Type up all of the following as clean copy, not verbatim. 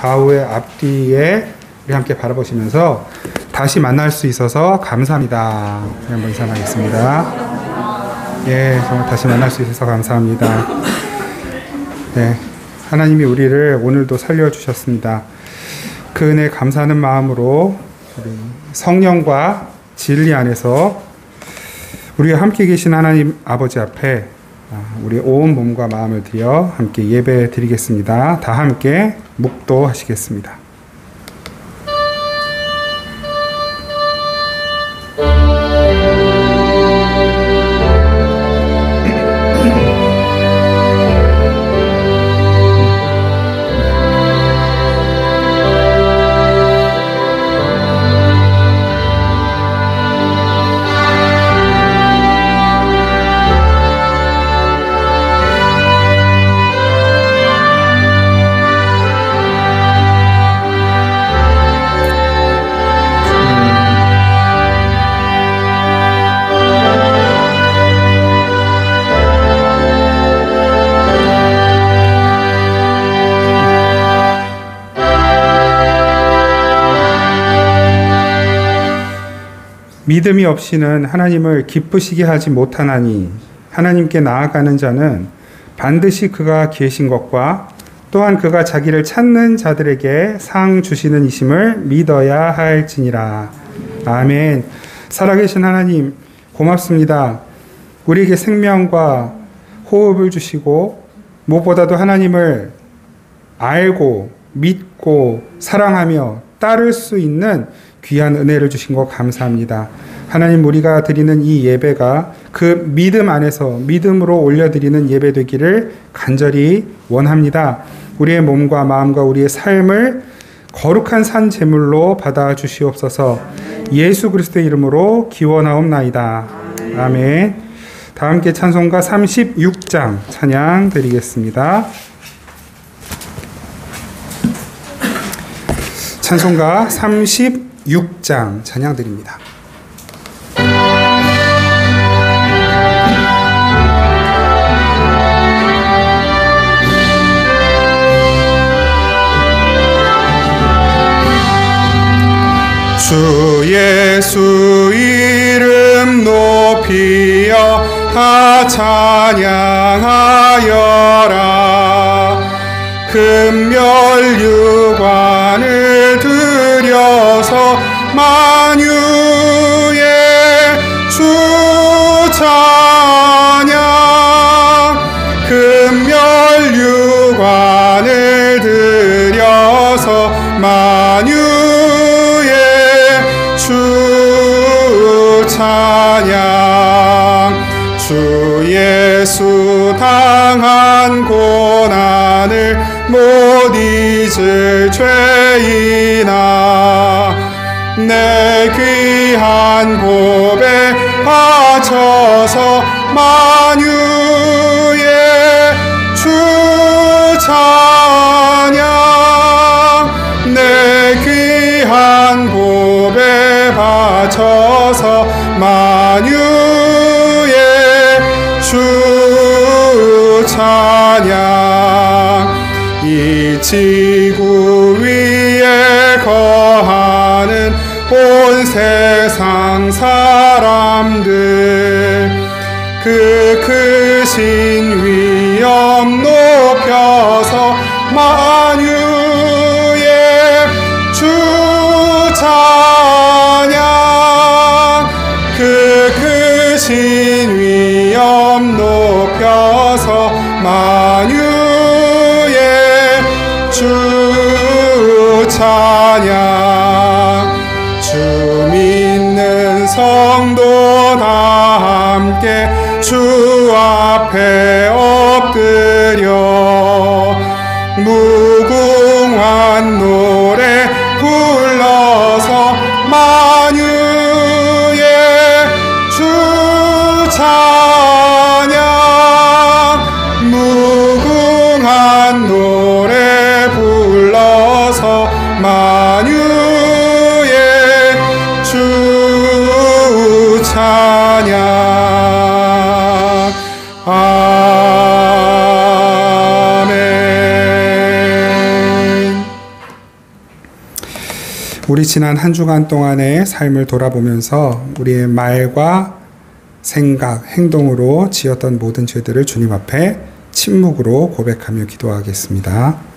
좌우의 앞뒤에 우리 함께 바라보시면서 다시 만날 수 있어서 감사합니다. 한번 인사 나누겠습니다. 예, 정말 다시 만날 수 있어서 감사합니다. 네, 하나님이 우리를 오늘도 살려주셨습니다. 그 은혜 감사하는 마음으로 우리 성령과 진리 안에서 우리와 함께 계신 하나님 아버지 앞에 우리 온 몸과 마음을 들여 함께 예배 드리겠습니다. 다 함께 묵도하시겠습니다. 믿음이 없이는 하나님을 기쁘시게 하지 못하나니 하나님께 나아가는 자는 반드시 그가 계신 것과 또한 그가 자기를 찾는 자들에게 상 주시는 이심을 믿어야 할지니라. 아멘. 살아계신 하나님 고맙습니다. 우리에게 생명과 호흡을 주시고 무엇보다도 하나님을 알고 믿고 사랑하며 따를 수 있는 귀한 은혜를 주신 것 감사합니다. 하나님, 우리가 드리는 이 예배가 그 믿음 안에서 믿음으로 올려드리는 예배 되기를 간절히 원합니다. 우리의 몸과 마음과 우리의 삶을 거룩한 산 제물로 받아 주시옵소서. 예수 그리스도의 이름으로 기원하옵나이다. 아멘. 다 함께 찬송가 36장 찬양 드리겠습니다. 찬송가 36장 찬양 드립니다. 주 예수 이름 높이어 다 찬양하여라. 금멸유관을 들여서 만유의 주 찬양. 금멸유관을 들여서 만유의 주 찬양. 주 예수 당한 고난을 못 잊을 죄인아, 내 귀한 보배 바쳐서 만유의 주 찬양. 내 귀한 보배 바쳐서 만유의 주 찬양. 이 지구 위에 거하는 온 세상 사람들, 그 크신 위엄 높여서 만유의 주 찬양. 그 크신 위엄 높여서 만유의 주 찬양. 주 믿는 성도 다 함께 주 앞에 우리 지난 한 주간 동안의 삶을 돌아보면서 우리의 말과 생각, 행동으로 지었던 모든 죄들을 주님 앞에 침묵으로 고백하며 기도하겠습니다.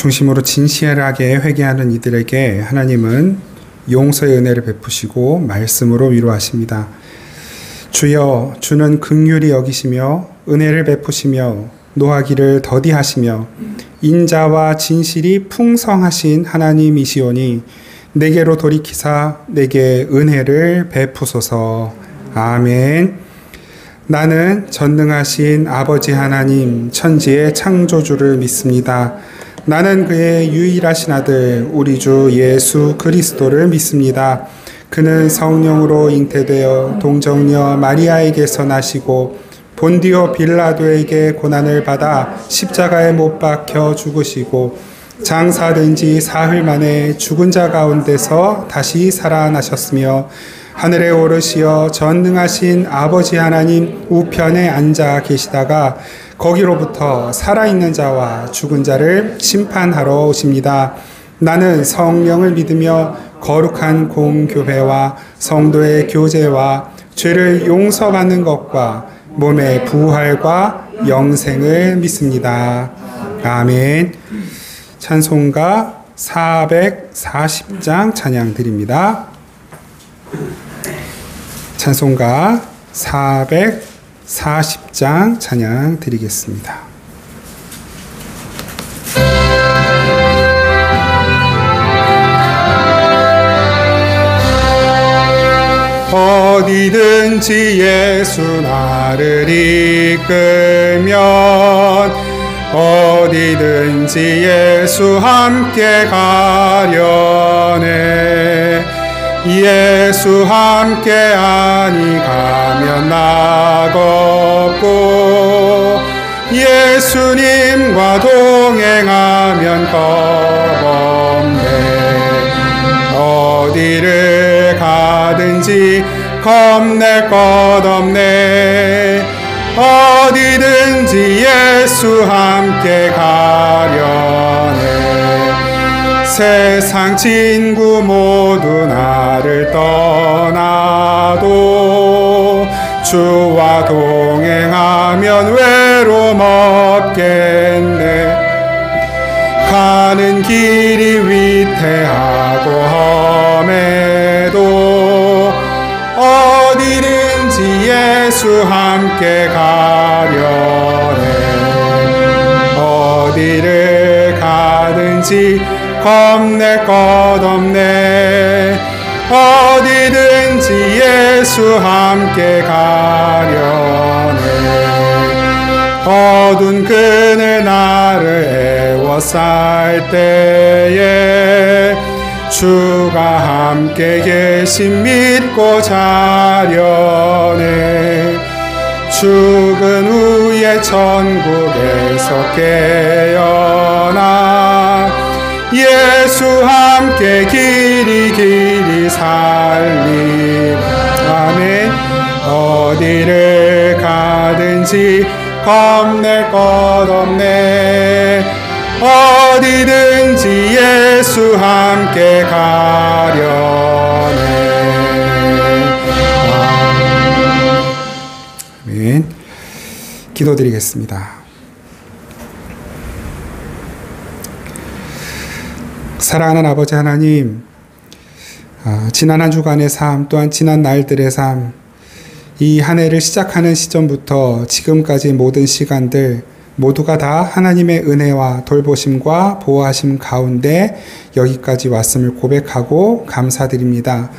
중심으로 진실하게 회개하는 이들에게 하나님은 용서의 은혜를 베푸시고 말씀으로 위로하십니다. 주여, 주는 긍휼히 여기시며 은혜를 베푸시며 노하기를 더디하시며 인자와 진실이 풍성하신 하나님이시오니 내게로 돌이키사 내게 은혜를 베푸소서. 아멘. 나는 전능하신 아버지 하나님 천지의 창조주를 믿습니다. 나는 그의 유일하신 아들 우리 주 예수 그리스도를 믿습니다. 그는 성령으로 잉태되어 동정녀 마리아에게서 나시고 본디오 빌라도에게 고난을 받아 십자가에 못 박혀 죽으시고 장사된 지 사흘 만에 죽은 자 가운데서 다시 살아나셨으며 하늘에 오르시어 전능하신 아버지 하나님 우편에 앉아 계시다가 거기로부터 살아있는 자와 죽은 자를 심판하러 오십니다. 나는 성령을 믿으며 거룩한 공교회와 성도의 교제와 죄를 용서받는 것과 몸의 부활과 영생을 믿습니다. 아멘. 찬송가 440장 찬양 드립니다. 찬송가 440장 찬양 드리겠습니다. 어디든지 예수 나를 이끌면 어디든지 예수 함께 가려네. 예수 함께 아니 가면 낙없고 예수님과 동행하면 겁없네. 어디를 가든지 겁낼 것 없네. 어디든지 예수 함께 가려네. 세상 친구 모두 나를 떠나도 주와 동행하면 외로움 없겠네. 가는 길이 위태하고 험해도 어디든지 예수 함께 가려네. 어디를 가든지 겁낼 것 없네. 어디든지 예수 함께 가려네. 어두운 그늘 나를 애워쌀 때에 주가 함께 계심 믿고 자려네. 죽은 후에 천국에서 깨어나 예수 함께 길이 살리. 아멘. 어디를 가든지 겁낼 것 없네. 어디든지 예수 함께 가려네. 아멘. 기도드리겠습니다. 사랑하는 아버지 하나님, 지난 한 주간의 삶, 또한 지난 날들의 삶, 이 한 해를 시작하는 시점부터 지금까지 모든 시간들 모두가 다 하나님의 은혜와 돌보심과 보호하심 가운데 여기까지 왔음을 고백하고 감사드립니다.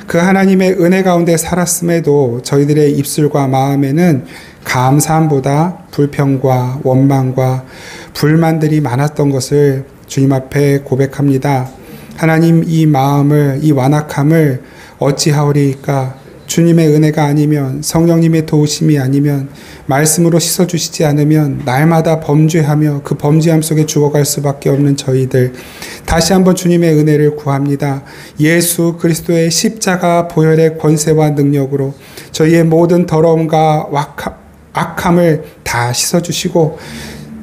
그 하나님의 은혜 가운데 살았음에도 저희들의 입술과 마음에는 감사함보다 불평과 원망과 불만들이 많았던 것을 주님 앞에 고백합니다. 하나님, 이 마음을, 이 완악함을 어찌하오리이까? 주님의 은혜가 아니면, 성령님의 도우심이 아니면, 말씀으로 씻어주시지 않으면 날마다 범죄하며 그 범죄함 속에 죽어갈 수밖에 없는 저희들, 다시 한번 주님의 은혜를 구합니다. 예수 그리스도의 십자가 보혈의 권세와 능력으로 저희의 모든 더러움과 악함을 다 씻어주시고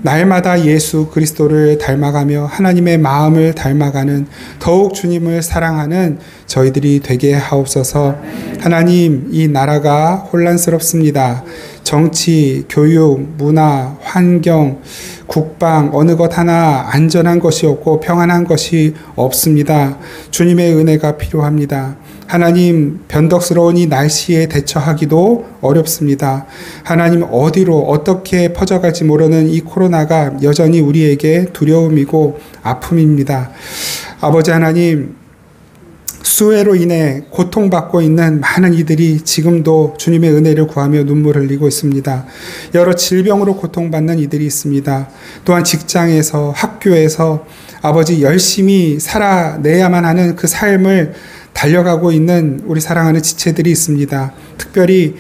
날마다 예수 그리스도를 닮아가며 하나님의 마음을 닮아가는, 더욱 주님을 사랑하는 저희들이 되게 하옵소서. 하나님, 이 나라가 혼란스럽습니다. 정치, 교육, 문화, 환경, 국방, 어느 것 하나 안전한 것이 없고 평안한 것이 없습니다. 주님의 은혜가 필요합니다. 하나님, 변덕스러운 이 날씨에 대처하기도 어렵습니다. 하나님, 어디로 어떻게 퍼져갈지 모르는 이 코로나가 여전히 우리에게 두려움이고 아픔입니다. 아버지 하나님, 수해로 인해 고통받고 있는 많은 이들이 지금도 주님의 은혜를 구하며 눈물을 흘리고 있습니다. 여러 질병으로 고통받는 이들이 있습니다. 또한 직장에서, 학교에서 아버지 열심히 살아내야만 하는 그 삶을 달려가고 있는 우리 사랑하는 지체들이 있습니다. 특별히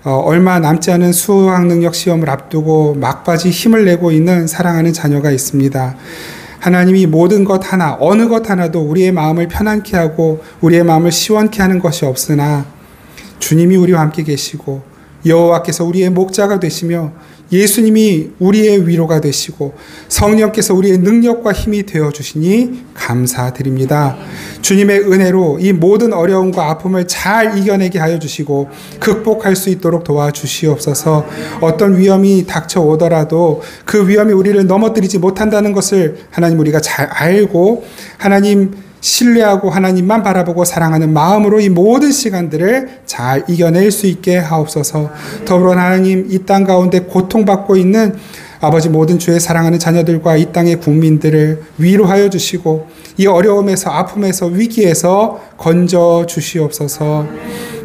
얼마 남지 않은 수학능력 시험을 앞두고 막바지 힘을 내고 있는 사랑하는 자녀가 있습니다. 하나님이 모든 것 하나, 어느 것 하나도 우리의 마음을 편안케 하고 우리의 마음을 시원케 하는 것이 없으나 주님이 우리와 함께 계시고 여호와께서 우리의 목자가 되시며 예수님이 우리의 위로가 되시고 성령께서 우리의 능력과 힘이 되어주시니 감사드립니다. 주님의 은혜로 이 모든 어려움과 아픔을 잘 이겨내게 하여 주시고 극복할 수 있도록 도와주시옵소서. 어떤 위험이 닥쳐오더라도 그 위험이 우리를 넘어뜨리지 못한다는 것을 하나님 우리가 잘 알고 하나님 신뢰하고 하나님만 바라보고 사랑하는 마음으로 이 모든 시간들을 잘 이겨낼 수 있게 하옵소서. 더불어 하나님, 이 땅 가운데 고통받고 있는 아버지 모든 주의 사랑하는 자녀들과 이 땅의 국민들을 위로하여 주시고 이 어려움에서, 아픔에서, 위기에서 건져 주시옵소서.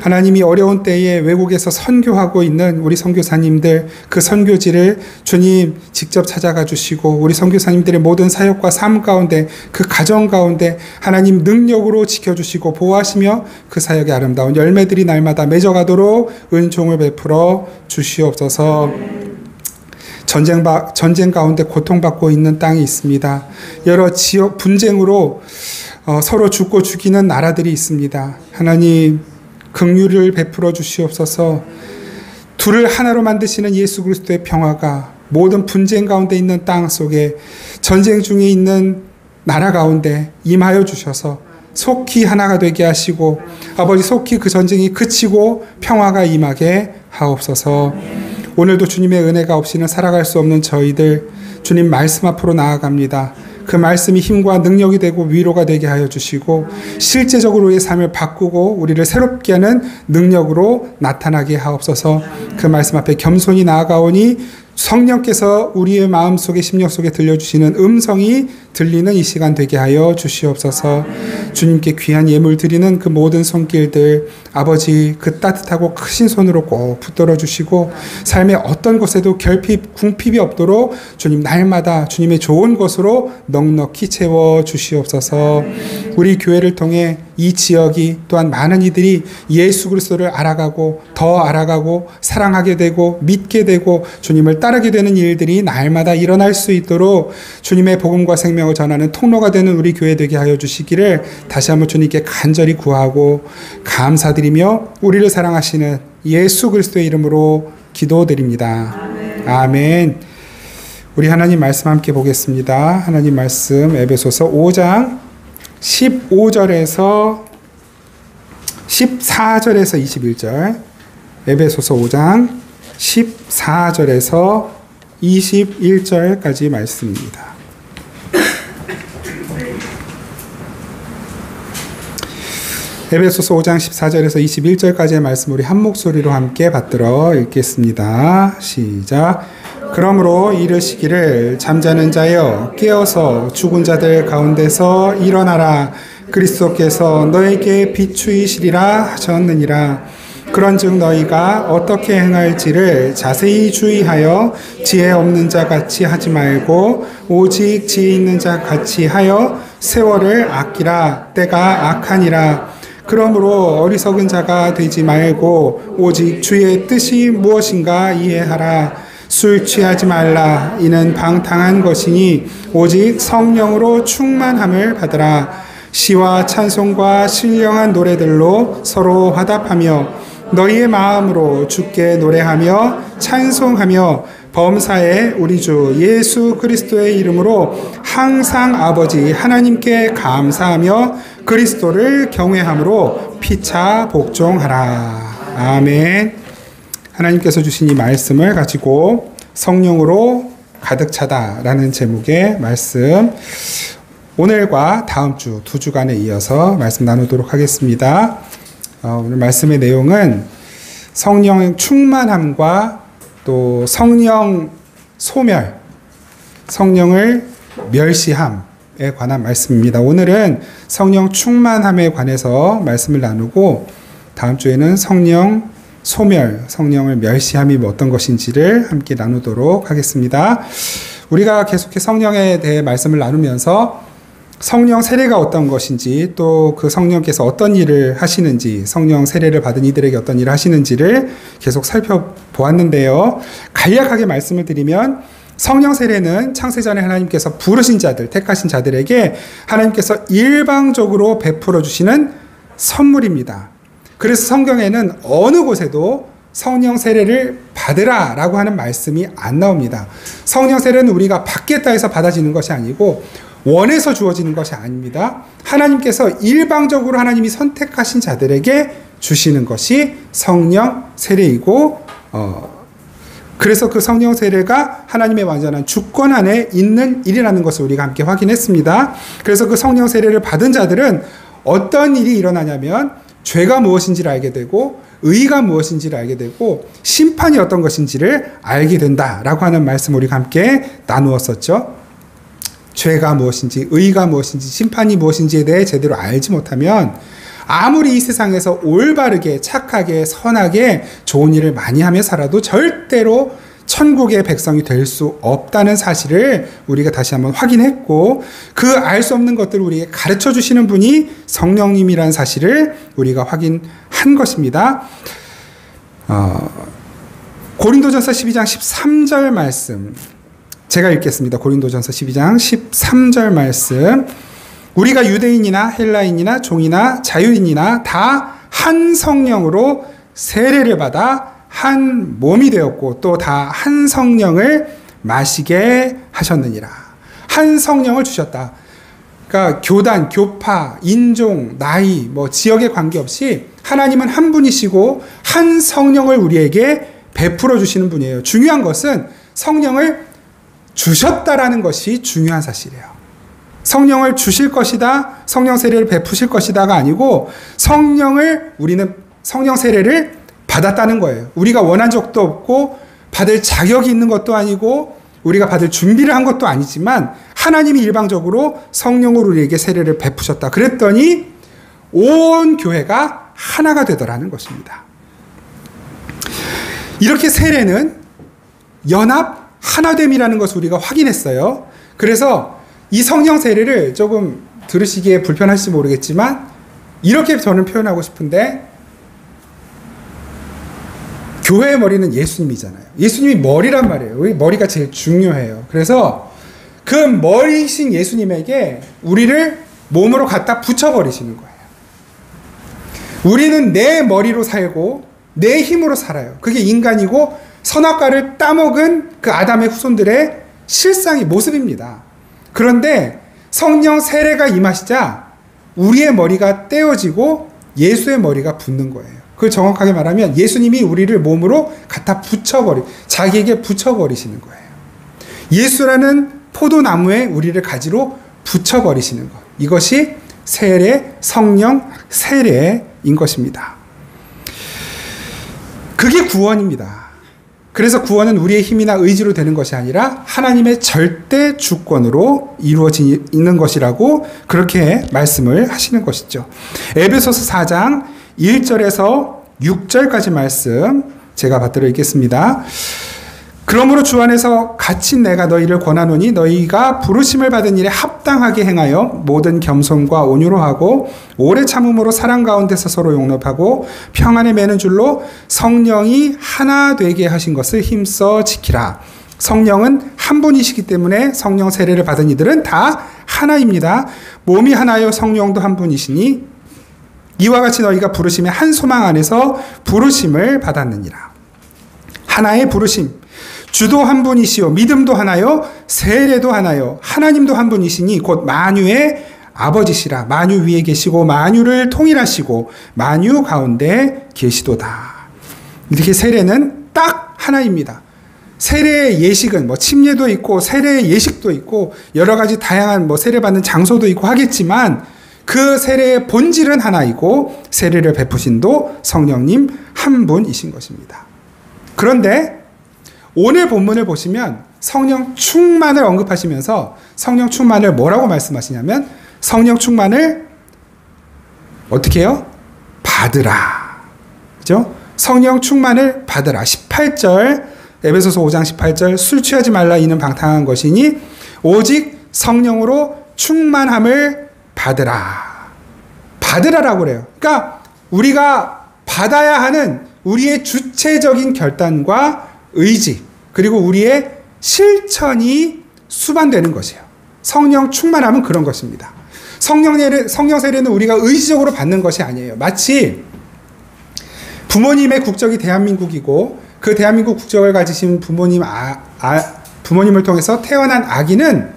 하나님이 어려운 때에 외국에서 선교하고 있는 우리 선교사님들, 그 선교지를 주님 직접 찾아가 주시고 우리 선교사님들의 모든 사역과 삶 가운데, 그 가정 가운데 하나님 능력으로 지켜주시고 보호하시며 그 사역의 아름다운 열매들이 날마다 맺어가도록 은총을 베풀어 주시옵소서. 전쟁 가운데 고통받고 있는 땅이 있습니다. 여러 지역 분쟁으로 서로 죽고 죽이는 나라들이 있습니다. 하나님, 긍휼을 베풀어 주시옵소서. 둘을 하나로 만드시는 예수 그리스도의 평화가 모든 분쟁 가운데 있는 땅 속에, 전쟁 중에 있는 나라 가운데 임하여 주셔서 속히 하나가 되게 하시고 아버지, 속히 그 전쟁이 그치고 평화가 임하게 하옵소서. 오늘도 주님의 은혜가 없이는 살아갈 수 없는 저희들, 주님 말씀 앞으로 나아갑니다. 그 말씀이 힘과 능력이 되고 위로가 되게 하여 주시고 실제적으로 우리의 삶을 바꾸고 우리를 새롭게 하는 능력으로 나타나게 하옵소서. 그 말씀 앞에 겸손히 나아가오니 성령께서 우리의 마음속에, 심령 속에 들려주시는 음성이 들리는 이 시간 되게 하여 주시옵소서. 주님께 귀한 예물 드리는 그 모든 손길들 아버지, 그 따뜻하고 크신 손으로 꼭 붙들어 주시고 삶의 어떤 곳에도 결핍, 궁핍이 없도록 주님 날마다 주님의 좋은 것으로 넉넉히 채워 주시옵소서. 우리 교회를 통해 이 지역이, 또한 많은 이들이 예수 그리스도를 알아가고 더 알아가고 사랑하게 되고 믿게 되고 주님을 따르게 되는 일들이 날마다 일어날 수 있도록 주님의 복음과 생명을 전하는 통로가 되는 우리 교회 되게 하여 주시기를 다시 한번 주님께 간절히 구하고 감사드리며 우리를 사랑하시는 예수 그리스도의 이름으로 기도드립니다. 아멘. 우리 하나님 말씀 함께 보겠습니다. 하나님 말씀 에베소서 5장 15절에서 14절에서 21절, 에베소서 5장 14절에서 21절까지 말씀입니다. 에베소서 5장 14절에서 21절까지의 말씀 우리 한 목소리로 함께 받들어 읽겠습니다. 시작. 그러므로 이르시기를 잠자는 자여 깨어서 죽은 자들 가운데서 일어나라. 그리스도께서 너에게 비추이시리라 하셨느니라. 그런즉 너희가 어떻게 행할지를 자세히 주의하여 지혜 없는 자 같이 하지 말고 오직 지혜 있는 자 같이 하여 세월을 아끼라. 때가 악하니라. 그러므로 어리석은 자가 되지 말고 오직 주의 뜻이 무엇인가 이해하라. 술 취하지 말라. 이는 방탕한 것이니 오직 성령으로 충만함을 받으라. 시와 찬송과 신령한 노래들로 서로 화답하며 너희의 마음으로 주께 노래하며 찬송하며 범사에 우리 주 예수 그리스도의 이름으로 항상 아버지 하나님께 감사하며 그리스도를 경외함으로 피차 복종하라. 아멘. 하나님께서 주신 이 말씀을 가지고 성령으로 가득 차다라는 제목의 말씀, 오늘과 다음 주 2주간에 이어서 말씀 나누도록 하겠습니다. 오늘 말씀의 내용은 성령 충만함과 또 성령 소멸, 성령을 멸시함에 관한 말씀입니다. 오늘은 성령 충만함에 관해서 말씀을 나누고 다음 주에는 성령 소멸, 성령을 멸시함이 어떤 것인지를 함께 나누도록 하겠습니다. 우리가 계속해 성령에 대해 말씀을 나누면서 성령 세례가 어떤 것인지, 또 그 성령께서 어떤 일을 하시는지, 성령 세례를 받은 이들에게 어떤 일을 하시는지를 계속 살펴보았는데요. 간략하게 말씀을 드리면 성령 세례는 창세전에 하나님께서 부르신 자들, 택하신 자들에게 하나님께서 일방적으로 베풀어 주시는 선물입니다. 그래서 성경에는 어느 곳에도 성령 세례를 받으라 라고 하는 말씀이 안 나옵니다. 성령 세례는 우리가 받겠다 해서 받아지는 것이 아니고 원해서 주어지는 것이 아닙니다. 하나님께서 일방적으로 하나님이 선택하신 자들에게 주시는 것이 성령 세례이고, 그래서 그 성령 세례가 하나님의 완전한 주권 안에 있는 일이라는 것을 우리가 함께 확인했습니다. 그래서 그 성령 세례를 받은 자들은 어떤 일이 일어나냐면 죄가 무엇인지를 알게 되고 의가 무엇인지를 알게 되고 심판이 어떤 것인지를 알게 된다라고 하는 말씀을 우리가 함께 나누었었죠. 죄가 무엇인지, 의가 무엇인지, 심판이 무엇인지에 대해 제대로 알지 못하면 아무리 이 세상에서 올바르게, 착하게, 선하게 좋은 일을 많이 하며 살아도 절대로 천국의 백성이 될 수 없다는 사실을 우리가 다시 한번 확인했고, 그 알 수 없는 것들을 우리에게 가르쳐 주시는 분이 성령님이라는 사실을 우리가 확인한 것입니다. 고린도전서 12장 13절 말씀 제가 읽겠습니다. 고린도전서 12장 13절 말씀. 우리가 유대인이나 헬라인이나 종이나 자유인이나 다 한 성령으로 세례를 받아 한 몸이 되었고 또 다 한 성령을 마시게 하셨느니라. 한 성령을 주셨다. 그러니까 교단, 교파, 인종, 나이, 지역에 관계없이 하나님은 한 분이시고 한 성령을 우리에게 베풀어 주시는 분이에요. 중요한 것은 성령을 주셨다라는 것이 중요한 사실이에요. 성령을 주실 것이다, 성령 세례를 베푸실 것이다가 아니고 우리는 성령 세례를 받았다는 거예요. 우리가 원한 적도 없고 받을 자격이 있는 것도 아니고 우리가 받을 준비를 한 것도 아니지만 하나님이 일방적으로 성령으로 우리에게 세례를 베푸셨다. 그랬더니 온 교회가 하나가 되더라는 것입니다. 이렇게 세례는 연합, 하나됨이라는 것을 우리가 확인했어요. 그래서 이 성령 세례를 조금 들으시기에 불편할지 모르겠지만 이렇게 저는 표현하고 싶은데, 교회의 머리는 예수님이잖아요. 예수님이 머리란 말이에요. 우리 머리가 제일 중요해요. 그래서 그 머리이신 예수님에게 우리를 몸으로 갖다 붙여버리시는 거예요. 우리는 내 머리로 살고 내 힘으로 살아요. 그게 인간이고 선악과를 따먹은 그 아담의 후손들의 실상의 모습입니다. 그런데 성령 세례가 임하시자 우리의 머리가 떼어지고 예수의 머리가 붙는 거예요. 그걸 정확하게 말하면 예수님이 우리를 몸으로 갖다 자기에게 붙여버리시는 거예요. 예수라는 포도나무에 우리를 가지로 붙여버리시는 것. 이것이 세례, 성령 세례인 것입니다. 그게 구원입니다. 그래서 구원은 우리의 힘이나 의지로 되는 것이 아니라 하나님의 절대 주권으로 이루어지는 것이라고 그렇게 말씀을 하시는 것이죠. 에베소서 4장 1절에서 6절까지 말씀 제가 받들어 읽겠습니다. 그러므로 주 안에서 갇힌 내가 너희를 권하노니 너희가 부르심을 받은 일에 합당하게 행하여 모든 겸손과 온유로 하고 오래 참음으로 사랑 가운데서 서로 용납하고 평안에 매는 줄로 성령이 하나 되게 하신 것을 힘써 지키라. 성령은 한 분이시기 때문에 성령 세례를 받은 이들은 다 하나입니다. 몸이 하나요 성령도 한 분이시니 이와 같이 너희가 부르심의 한 소망 안에서 부르심을 받았느니라. 하나의 부르심, 주도 한 분이시요 믿음도 하나요 세례도 하나요 하나님도 한 분이시니 곧 만유의 아버지시라. 만유 위에 계시고 만유를 통일하시고 만유 가운데 계시도다. 이렇게 세례는 딱 하나입니다. 세례의 예식은 침례도 있고 세례의 예식도 있고 여러 가지 다양한 세례받는 장소도 있고 하겠지만 그 세례의 본질은 하나이고 세례를 베푸신도 성령님 한 분이신 것입니다. 그런데 오늘 본문을 보시면 성령 충만을 언급하시면서 성령 충만을 뭐라고 말씀하시냐면 성령 충만을 어떻게 해요? 받으라. 그죠? 성령 충만을 받으라. 18절 에베소서 5장 18절 술 취하지 말라 이는 방탕한 것이니 오직 성령으로 충만함을 받으라. 받으라라고 그래요. 그러니까 우리가 받아야 하는 우리의 주체적인 결단과 의지 그리고 우리의 실천이 수반되는 것이에요. 성령 충만함은 그런 것입니다. 성령 세례는 우리가 의지적으로 받는 것이 아니에요. 마치 부모님의 국적이 대한민국이고 그 대한민국 국적을 가지신 부모님을 통해서 태어난 아기는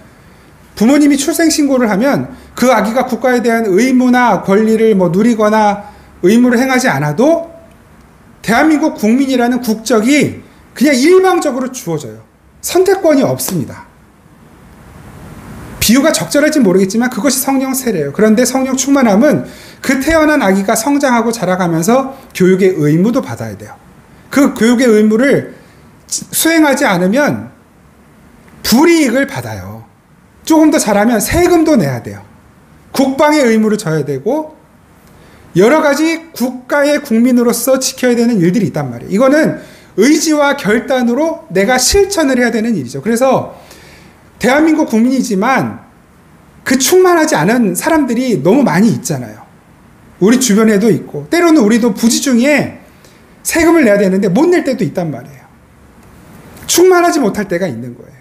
부모님이 출생신고를 하면 그 아기가 국가에 대한 의무나 권리를 누리거나 의무를 행하지 않아도 대한민국 국민이라는 국적이 그냥 일방적으로 주어져요. 선택권이 없습니다. 비유가 적절할지 모르겠지만 그것이 성령 세례예요. 그런데 성령 충만함은 그 태어난 아기가 성장하고 자라가면서 교육의 의무도 받아야 돼요. 그 교육의 의무를 수행하지 않으면 불이익을 받아요. 조금 더 잘하면 세금도 내야 돼요. 국방의 의무를 져야 되고 여러 가지 국가의 국민으로서 지켜야 되는 일들이 있단 말이에요. 이거는 의지와 결단으로 내가 실천을 해야 되는 일이죠. 그래서 대한민국 국민이지만 그 충만하지 않은 사람들이 너무 많이 있잖아요. 우리 주변에도 있고 때로는 우리도 부지 중에 세금을 내야 되는데 못 낼 때도 있단 말이에요. 충만하지 못할 때가 있는 거예요.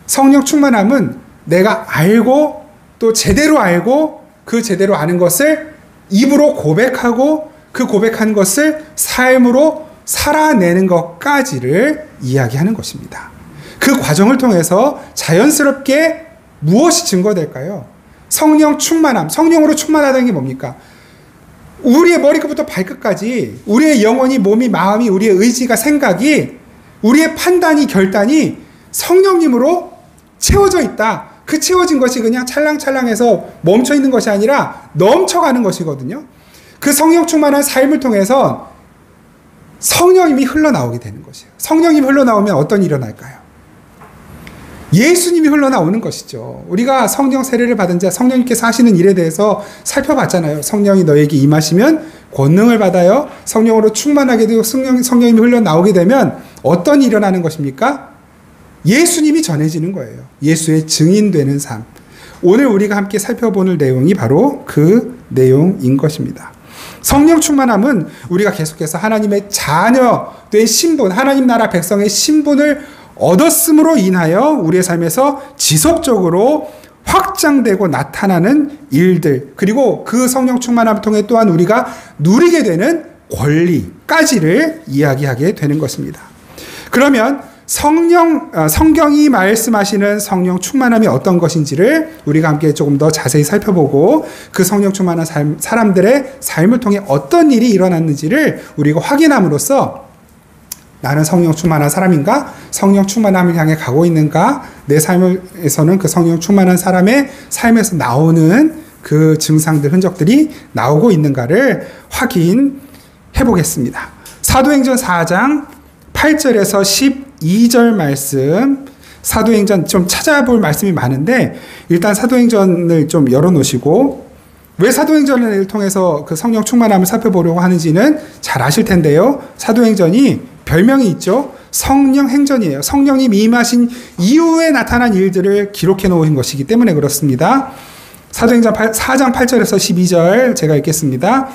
성령 충만함은 내가 알고 또 제대로 알고 그 제대로 아는 것을 입으로 고백하고 그 고백한 것을 삶으로 살아내는 것까지를 이야기하는 것입니다. 그 과정을 통해서 자연스럽게 무엇이 증거될까요? 성령 충만함, 성령으로 충만하다는 게 뭡니까? 우리의 머리끝부터 발끝까지 우리의 영혼이, 몸이, 마음이, 우리의 의지가, 생각이, 우리의 판단이, 결단이 성령님으로 채워져 있다. 그 채워진 것이 그냥 찰랑찰랑해서 멈춰 있는 것이 아니라 넘쳐가는 것이거든요. 그 성령 충만한 삶을 통해서 성령님이 흘러나오게 되는 것이에요. 성령님이 흘러나오면 어떤 일이 일어날까요? 예수님이 흘러나오는 것이죠. 우리가 성령 세례를 받은 자, 성령님께서 하시는 일에 대해서 살펴봤잖아요. 성령이 너에게 임하시면 권능을 받아요. 성령으로 충만하게 되고 성령님이 흘러나오게 되면 어떤 일이 일어나는 것입니까? 예수님이 전해지는 거예요. 예수의 증인되는 삶. 오늘 우리가 함께 살펴보는 내용이 바로 그 내용인 것입니다. 성령 충만함은 우리가 계속해서 하나님의 자녀된 신분, 하나님 나라 백성의 신분을 얻었음으로 인하여 우리의 삶에서 지속적으로 확장되고 나타나는 일들, 그리고 그 성령 충만함을 통해 또한 우리가 누리게 되는 권리까지를 이야기하게 되는 것입니다. 그러면 성경이 말씀하시는 성령 충만함이 어떤 것인지를 우리가 함께 조금 더 자세히 살펴보고 그 성령 충만한 사람들의 삶을 통해 어떤 일이 일어났는지를 우리가 확인함으로써 나는 성령 충만한 사람인가? 성령 충만함을 향해 가고 있는가? 내 삶에서는 그 성령 충만한 사람의 삶에서 나오는 그 증상들, 흔적들이 나오고 있는가를 확인해 보겠습니다. 사도행전 4장 8절에서 12절 말씀, 사도행전 좀 찾아볼 말씀이 많은데 일단 사도행전을 좀 열어놓으시고, 왜 사도행전을 통해서 그 성령 충만함을 살펴보려고 하는지는 잘 아실 텐데요. 사도행전이 별명이 있죠. 성령 행전이에요. 성령님이 임하신 이후에 나타난 일들을 기록해 놓은 것이기 때문에 그렇습니다. 사도행전 4장 8절에서 12절 제가 읽겠습니다.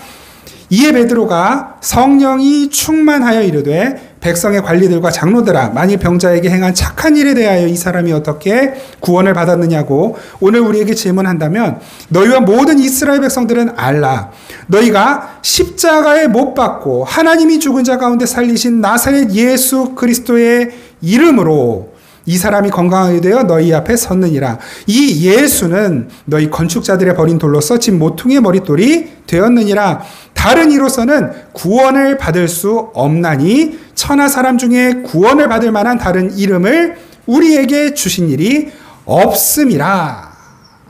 이에 베드로가 성령이 충만하여 이르되 백성의 관리들과 장로들아, 만일 병자에게 행한 착한 일에 대하여 이 사람이 어떻게 구원을 받았느냐고 오늘 우리에게 질문한다면 너희와 모든 이스라엘 백성들은 알라. 너희가 십자가에 못 박고 하나님이 죽은 자 가운데 살리신 나사렛 예수 그리스도의 이름으로 이 사람이 건강하게 되어 너희 앞에 섰느니라. 이 예수는 너희 건축자들의 버린 돌로서 집 모퉁이의 머릿돌이 되었느니라. 다른 이로서는 구원을 받을 수 없나니 천하 사람 중에 구원을 받을 만한 다른 이름을 우리에게 주신 일이 없음이라.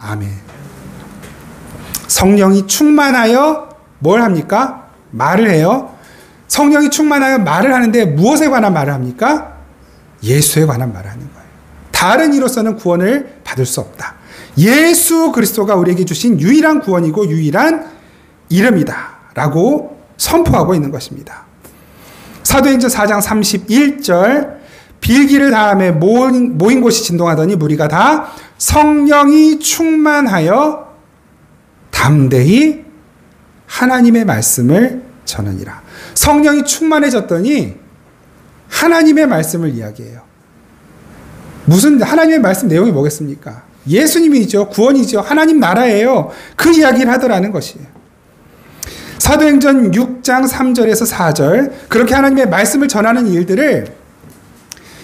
아멘. 성령이 충만하여 뭘 합니까? 말을 해요. 성령이 충만하여 말을 하는데 무엇에 관한 말을 합니까? 예수에 관한 말을 하는 거예요. 다른 이로서는 구원을 받을 수 없다. 예수 그리스도가 우리에게 주신 유일한 구원이고 유일한 이름이다 라고 선포하고 있는 것입니다. 사도행전 4장 31절, 빌기를 다음에 모인 곳이 진동하더니 무리가 다 성령이 충만하여 담대히 하나님의 말씀을 전하니라. 성령이 충만해졌더니 하나님의 말씀을 이야기해요. 무슨 하나님의 말씀 내용이 뭐겠습니까? 예수님이죠. 구원이죠. 하나님 나라예요. 그 이야기를 하더라는 것이에요. 사도행전 6장 3절에서 4절, 그렇게 하나님의 말씀을 전하는 일들을,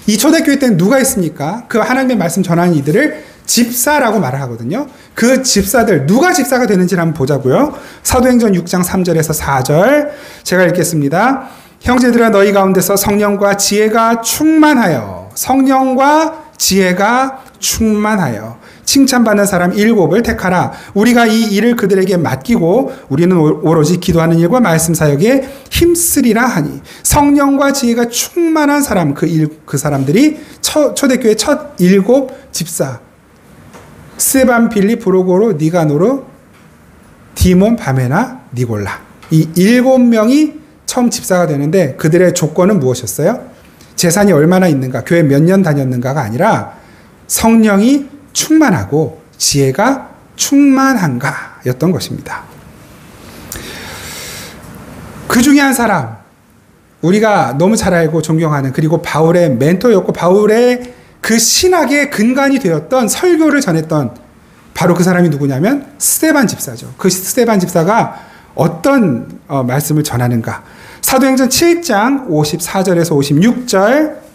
이 초대교회 때는 누가 있습니까? 그 하나님의 말씀 전하는 이들을 집사라고 말을 하거든요. 그 집사들, 누가 집사가 되는지를 한번 보자고요. 사도행전 6장 3절에서 4절 제가 읽겠습니다. 형제들아, 너희 가운데서 성령과 지혜가 충만하여, 성령과 지혜가 충만하여 칭찬받는 사람 7을 택하라. 우리가 이 일을 그들에게 맡기고 우리는 오로지 기도하는 일과 말씀 사역에 힘쓰리라 하니. 성령과 지혜가 충만한 사람, 그 사람들이 초대교회 첫 7 집사, 스데반, 빌립, 브로고로, 니가노르, 디몬, 바메나, 니골라, 이 7명이 처음 집사가 되는데 그들의 조건은 무엇이었어요? 재산이 얼마나 있는가, 교회 몇 년 다녔는가가 아니라 성령이 충만하고 지혜가 충만한가 였던 것입니다. 그 중에 한 사람, 우리가 너무 잘 알고 존경하는, 그리고 바울의 멘토였고 바울의 그 신학의 근간이 되었던, 설교를 전했던 바로 그 사람이 누구냐면 스데반 집사죠. 그 스데반 집사가 어떤 말씀을 전하는가. 사도행전 7장 54절에서 56절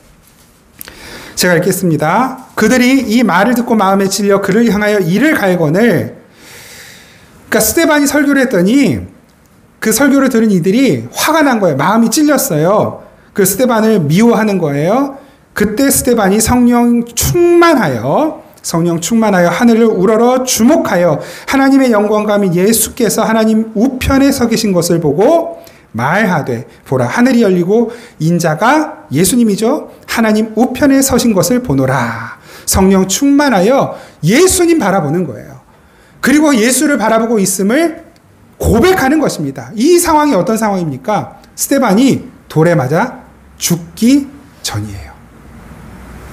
제가 읽겠습니다. 그들이 이 말을 듣고 마음에 찔려 그를 향하여 이를 갈거늘, 그러니까 스데반이 설교를 했더니 그 설교를 들은 이들이 화가 난 거예요. 마음이 찔렸어요. 그 스데반을 미워하는 거예요. 그때 스데반이 성령 충만하여 하늘을 우러러 주목하여 하나님의 영광과 및 예수께서 하나님 우편에 서 계신 것을 보고 말하되, 보라, 하늘이 열리고 인자가, 예수님이죠, 하나님 우편에 서신 것을 보노라. 성령 충만하여 예수님 바라보는 거예요. 그리고 예수를 바라보고 있음을 고백하는 것입니다. 이 상황이 어떤 상황입니까? 스데반이 돌에 맞아 죽기 전이에요.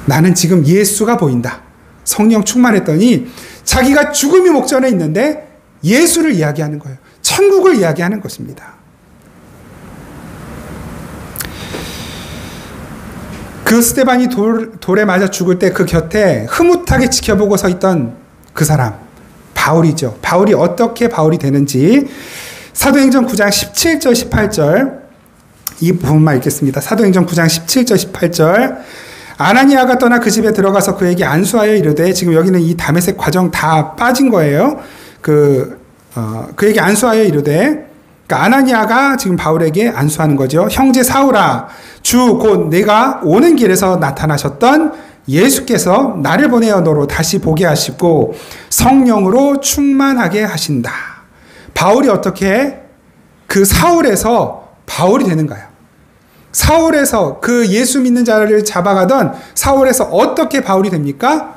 나는 지금 예수가 보인다. 성령 충만했더니 자기가 죽음이 목전에 있는데 예수를 이야기하는 거예요. 천국을 이야기하는 것입니다. 그 스데반이 돌에 맞아 죽을 때 그 곁에 흐뭇하게 지켜보고 서 있던 그 사람, 바울이죠. 바울이 어떻게 바울이 되는지 사도행전 9장 17절 18절 이 부분만 읽겠습니다. 사도행전 9장 17절 18절 아나니아가 떠나 그 집에 들어가서 그에게 안수하여 이르되, 지금 여기는 이 다메섹 과정 다 빠진 거예요. 그에게 안수하여 이르되, 그러니까 아나니아가 지금 바울에게 안수하는 거죠. 형제 사울아, 주 곧 내가 오는 길에서 나타나셨던 예수께서 나를 보내어 너로 다시 보게 하시고 성령으로 충만하게 하신다. 바울이 어떻게 그 사울에서 바울이 되는가요? 사울에서 그 예수 믿는 자를 잡아가던 사울에서 어떻게 바울이 됩니까?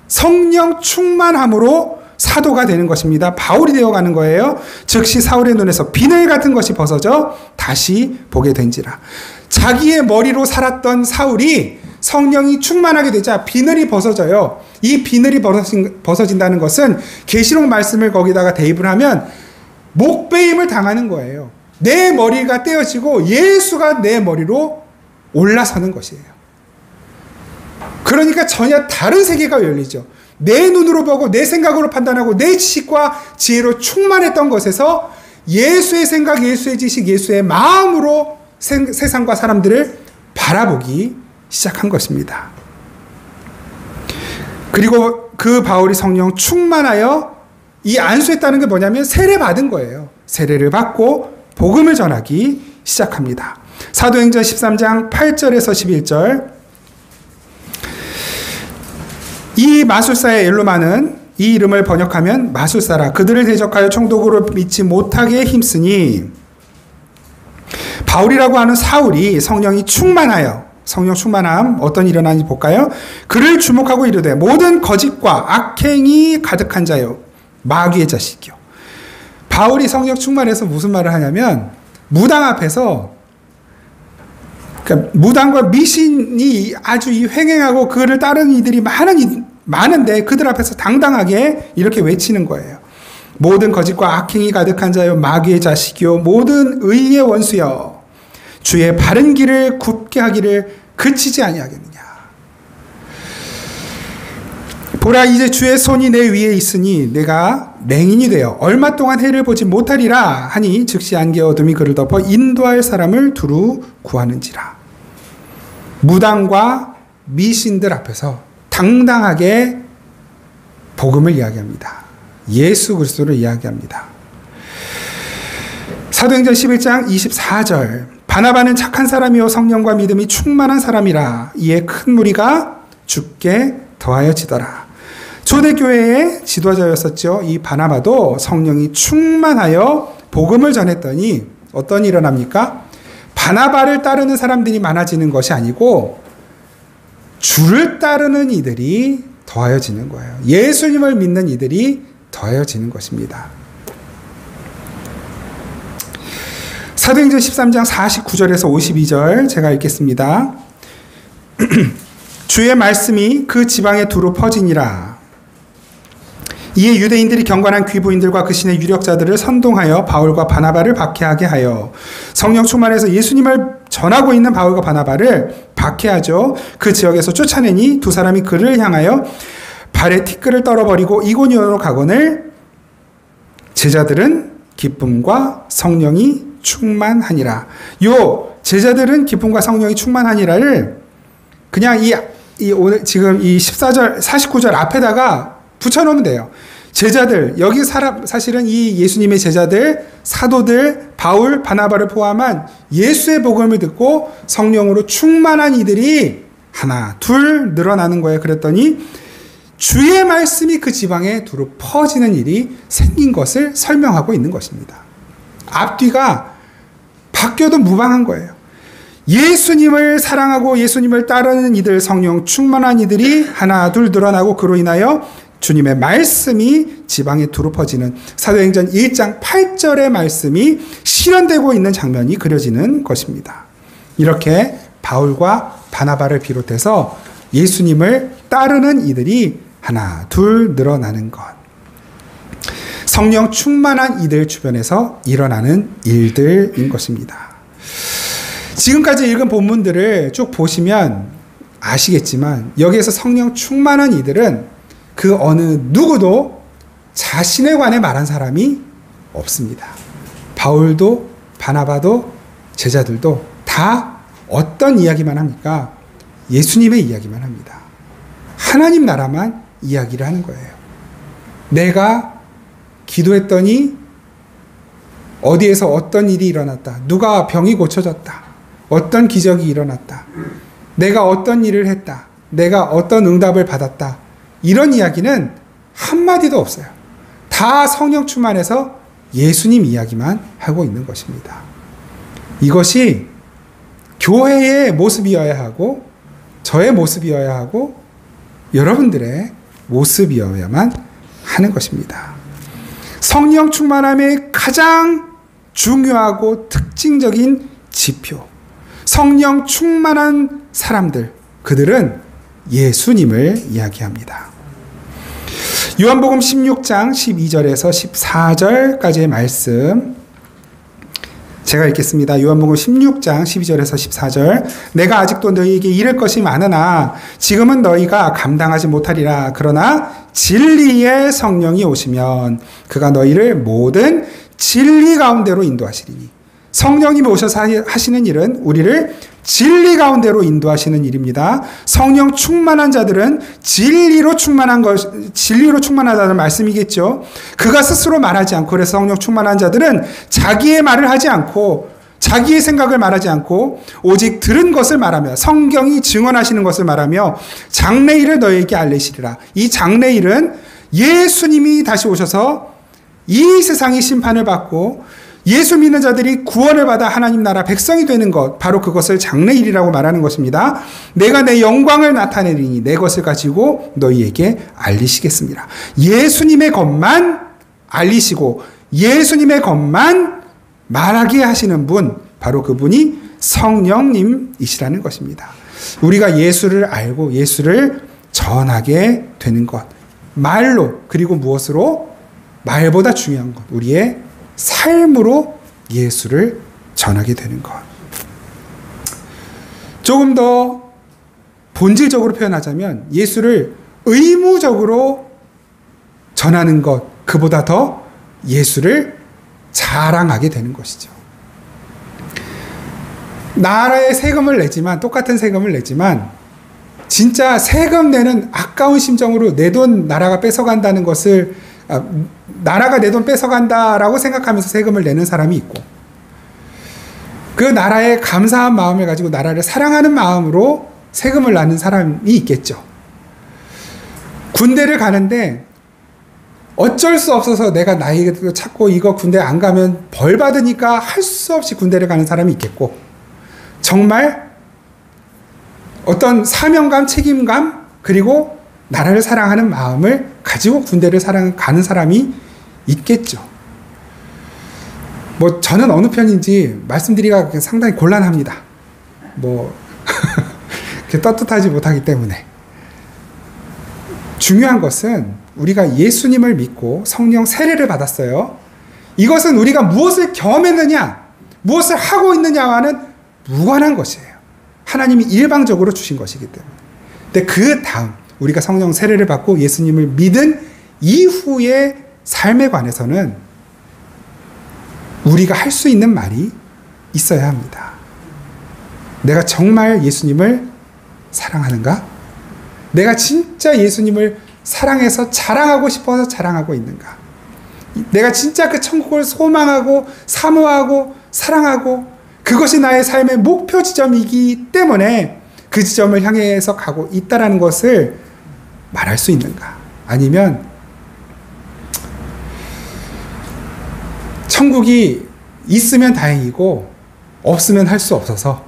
성령 충만함으로 사도가 되는 것입니다. 바울이 되어가는 거예요. 즉시 사울의 눈에서 비늘 같은 것이 벗어져 다시 보게 된지라. 자기의 머리로 살았던 사울이 성령이 충만하게 되자 비늘이 벗어져요. 이 비늘이 벗어진다는 것은 계시록 말씀을 거기다가 대입을 하면 목베임을 당하는 거예요. 내 머리가 떼어지고 예수가 내 머리로 올라서는 것이에요. 그러니까 전혀 다른 세계가 열리죠. 내 눈으로 보고 내 생각으로 판단하고 내 지식과 지혜로 충만했던 것에서 예수의 생각, 예수의 지식, 예수의 마음으로 세상과 사람들을 바라보기 시작한 것입니다. 그리고 그 바울이 성령 충만하여 이 안수했다는 게 뭐냐면 세례 받은 거예요. 세례를 받고 복음을 전하기 시작합니다. 사도행전 13장 8절에서 11절. 이 마술사의 엘루마는 이 이름을 번역하면 마술사라. 그들을 대적하여 총독으로 믿지 못하게 힘쓰니 바울이라고 하는 사울이 성령이 충만하여 성령 충만함 어떤 일이 일어나는지 볼까요? 그를 주목하고 이르되 모든 거짓과 악행이 가득한 자요 마귀의 자식이요. 바울이 성령 충만해서 무슨 말을 하냐면 무당 앞에서 그러니까 무당과 미신이 아주 횡행하고 그를 따르는 이들이 많은데 그들 앞에서 당당하게 이렇게 외치는 거예요. 모든 거짓과 악행이 가득한 자요 마귀의 자식이요 모든 의의 원수여 주의 바른 길을 굽게 하기를 그치지 아니하겠느냐. 보라 이제 주의 손이 내 위에 있으니 내가 맹인이 되어 얼마 동안 해를 보지 못하리라 하니 즉시 안개 어둠이 그를 덮어 인도할 사람을 두루 구하는지라. 무당과 미신들 앞에서 당당하게 복음을 이야기합니다. 예수 그리스도를 이야기합니다. 사도행전 11장 24절 바나바는 착한 사람이요 성령과 믿음이 충만한 사람이라 이에 큰 무리가 죽게 더하여지더라. 초대교회의 지도자였었죠. 이 바나바도 성령이 충만하여 복음을 전했더니 어떤 일이 일어납니까? 바나바를 따르는 사람들이 많아지는 것이 아니고 주를 따르는 이들이 더하여지는 거예요. 예수님을 믿는 이들이 더하여지는 것입니다. 사도행전 13장 49절에서 52절 제가 읽겠습니다. 주의 말씀이 그 지방에 두루 퍼지니라. 이에 유대인들이 경건한 귀부인들과 그 신의 유력자들을 선동하여 바울과 바나바를 박해하게 하여 성령 충만해서 예수님을 전하고 있는 바울과 바나바를 박해하죠. 그 지역에서 쫓아내니 두 사람이 그를 향하여 발에 티끌을 떨어버리고 이고니온으로 가거늘 제자들은 기쁨과 성령이 충만하니라. 요 제자들은 기쁨과 성령이 충만하니라를 그냥 오늘 지금 이 14절 49절 앞에다가 붙여놓으면 돼요. 제자들 여기 사실은 이 예수님의 제자들 사도들 바울 바나바를 포함한 예수의 복음을 듣고 성령으로 충만한 이들이 하나 둘 늘어나는 거예요. 그랬더니 주의 말씀이 그 지방에 두루 퍼지는 일이 생긴 것을 설명하고 있는 것입니다. 앞뒤가 바뀌어도 무방한 거예요. 예수님을 사랑하고 예수님을 따르는 이들 성령 충만한 이들이 하나 둘 늘어나고 그로 인하여 주님의 말씀이 지방에 두루 퍼지는 사도행전 1장 8절의 말씀이 실현되고 있는 장면이 그려지는 것입니다. 이렇게 바울과 바나바를 비롯해서 예수님을 따르는 이들이 하나 둘 늘어나는 것. 성령 충만한 이들 주변에서 일어나는 일들인 것입니다. 지금까지 읽은 본문들을 쭉 보시면 아시겠지만 여기에서 성령 충만한 이들은 그 어느 누구도 자신에 관해 말한 사람이 없습니다. 바울도 바나바도 제자들도 다 어떤 이야기만 합니까? 예수님의 이야기만 합니다. 하나님 나라만 이야기를 하는 거예요. 내가 기도했더니 어디에서 어떤 일이 일어났다. 누가 병이 고쳐졌다. 어떤 기적이 일어났다. 내가 어떤 일을 했다. 내가 어떤 응답을 받았다. 이런 이야기는 한마디도 없어요. 다 성령 충만해서 예수님 이야기만 하고 있는 것입니다. 이것이 교회의 모습이어야 하고 저의 모습이어야 하고 여러분들의 모습이어야만 하는 것입니다. 성령 충만함의 가장 중요하고 특징적인 지표. 성령 충만한 사람들, 그들은 예수님을 이야기합니다. 요한복음 16장 12절에서 14절까지의 말씀 제가 읽겠습니다. 요한복음 16장 12절에서 14절. 내가 아직도 너희에게 이를 것이 많으나 지금은 너희가 감당하지 못하리라. 그러나 진리의 성령이 오시면 그가 너희를 모든 진리 가운데로 인도하시리니. 성령님이 오셔서 하시는 일은 우리를 진리 가운데로 인도하시는 일입니다. 성령 충만한 자들은 진리로 충만하다는 말씀이겠죠. 그가 스스로 말하지 않고, 그래서 성령 충만한 자들은 자기의 말을 하지 않고 자기의 생각을 말하지 않고 오직 들은 것을 말하며 성경이 증언하시는 것을 말하며 장래일을 너희에게 알리시리라. 이 장래일은 예수님이 다시 오셔서 이 세상이 심판을 받고 예수 믿는 자들이 구원을 받아 하나님 나라 백성이 되는 것, 바로 그것을 장래일이라고 말하는 것입니다. 내가 내 영광을 나타내리니 내 것을 가지고 너희에게 알리시겠습니다. 예수님의 것만 알리시고 예수님의 것만 말하게 하시는 분, 바로 그분이 성령님이시라는 것입니다. 우리가 예수를 알고 예수를 전하게 되는 것, 말로, 그리고 무엇으로? 말보다 중요한 것, 우리의 삶으로 예수를 전하게 되는 것. 조금 더 본질적으로 표현하자면 예수를 의무적으로 전하는 것, 그보다 더 예수를 자랑하게 되는 것이죠. 나라에 세금을 내지만, 똑같은 세금을 내지만 진짜 세금 내는 아까운 심정으로 내 돈 나라가 뺏어간다는 것을, 나라가 내 돈 뺏어간다라고 생각하면서 세금을 내는 사람이 있고, 그 나라에 감사한 마음을 가지고 나라를 사랑하는 마음으로 세금을 내는 사람이 있겠죠. 군대를 가는데 어쩔 수 없어서 내가 나이도 찾고 이거 군대 안 가면 벌 받으니까 할 수 없이 군대를 가는 사람이 있겠고, 정말 어떤 사명감, 책임감, 그리고 나라를 사랑하는 마음을 가지고 군대를 가는 사람이 있겠죠. 뭐 저는 어느 편인지 말씀드리기가 상당히 곤란합니다. 뭐 떳떳하지 못하기 때문에. 중요한 것은 우리가 예수님을 믿고 성령 세례를 받았어요. 이것은 우리가 무엇을 경험했느냐, 무엇을 하고 있느냐와는 무관한 것이에요. 하나님이 일방적으로 주신 것이기 때문에. 근데 그 다음 우리가 성령 세례를 받고 예수님을 믿은 이후의 삶에 관해서는 우리가 할 수 있는 말이 있어야 합니다. 내가 정말 예수님을 사랑하는가? 내가 진짜 예수님을 사랑해서 자랑하고 싶어서 자랑하고 있는가? 내가 진짜 그 천국을 소망하고 사모하고 사랑하고 그것이 나의 삶의 목표 지점이기 때문에 그 지점을 향해서 가고 있다는 것을 말할 수 있는가? 아니면 천국이 있으면 다행이고 없으면 할 수 없어서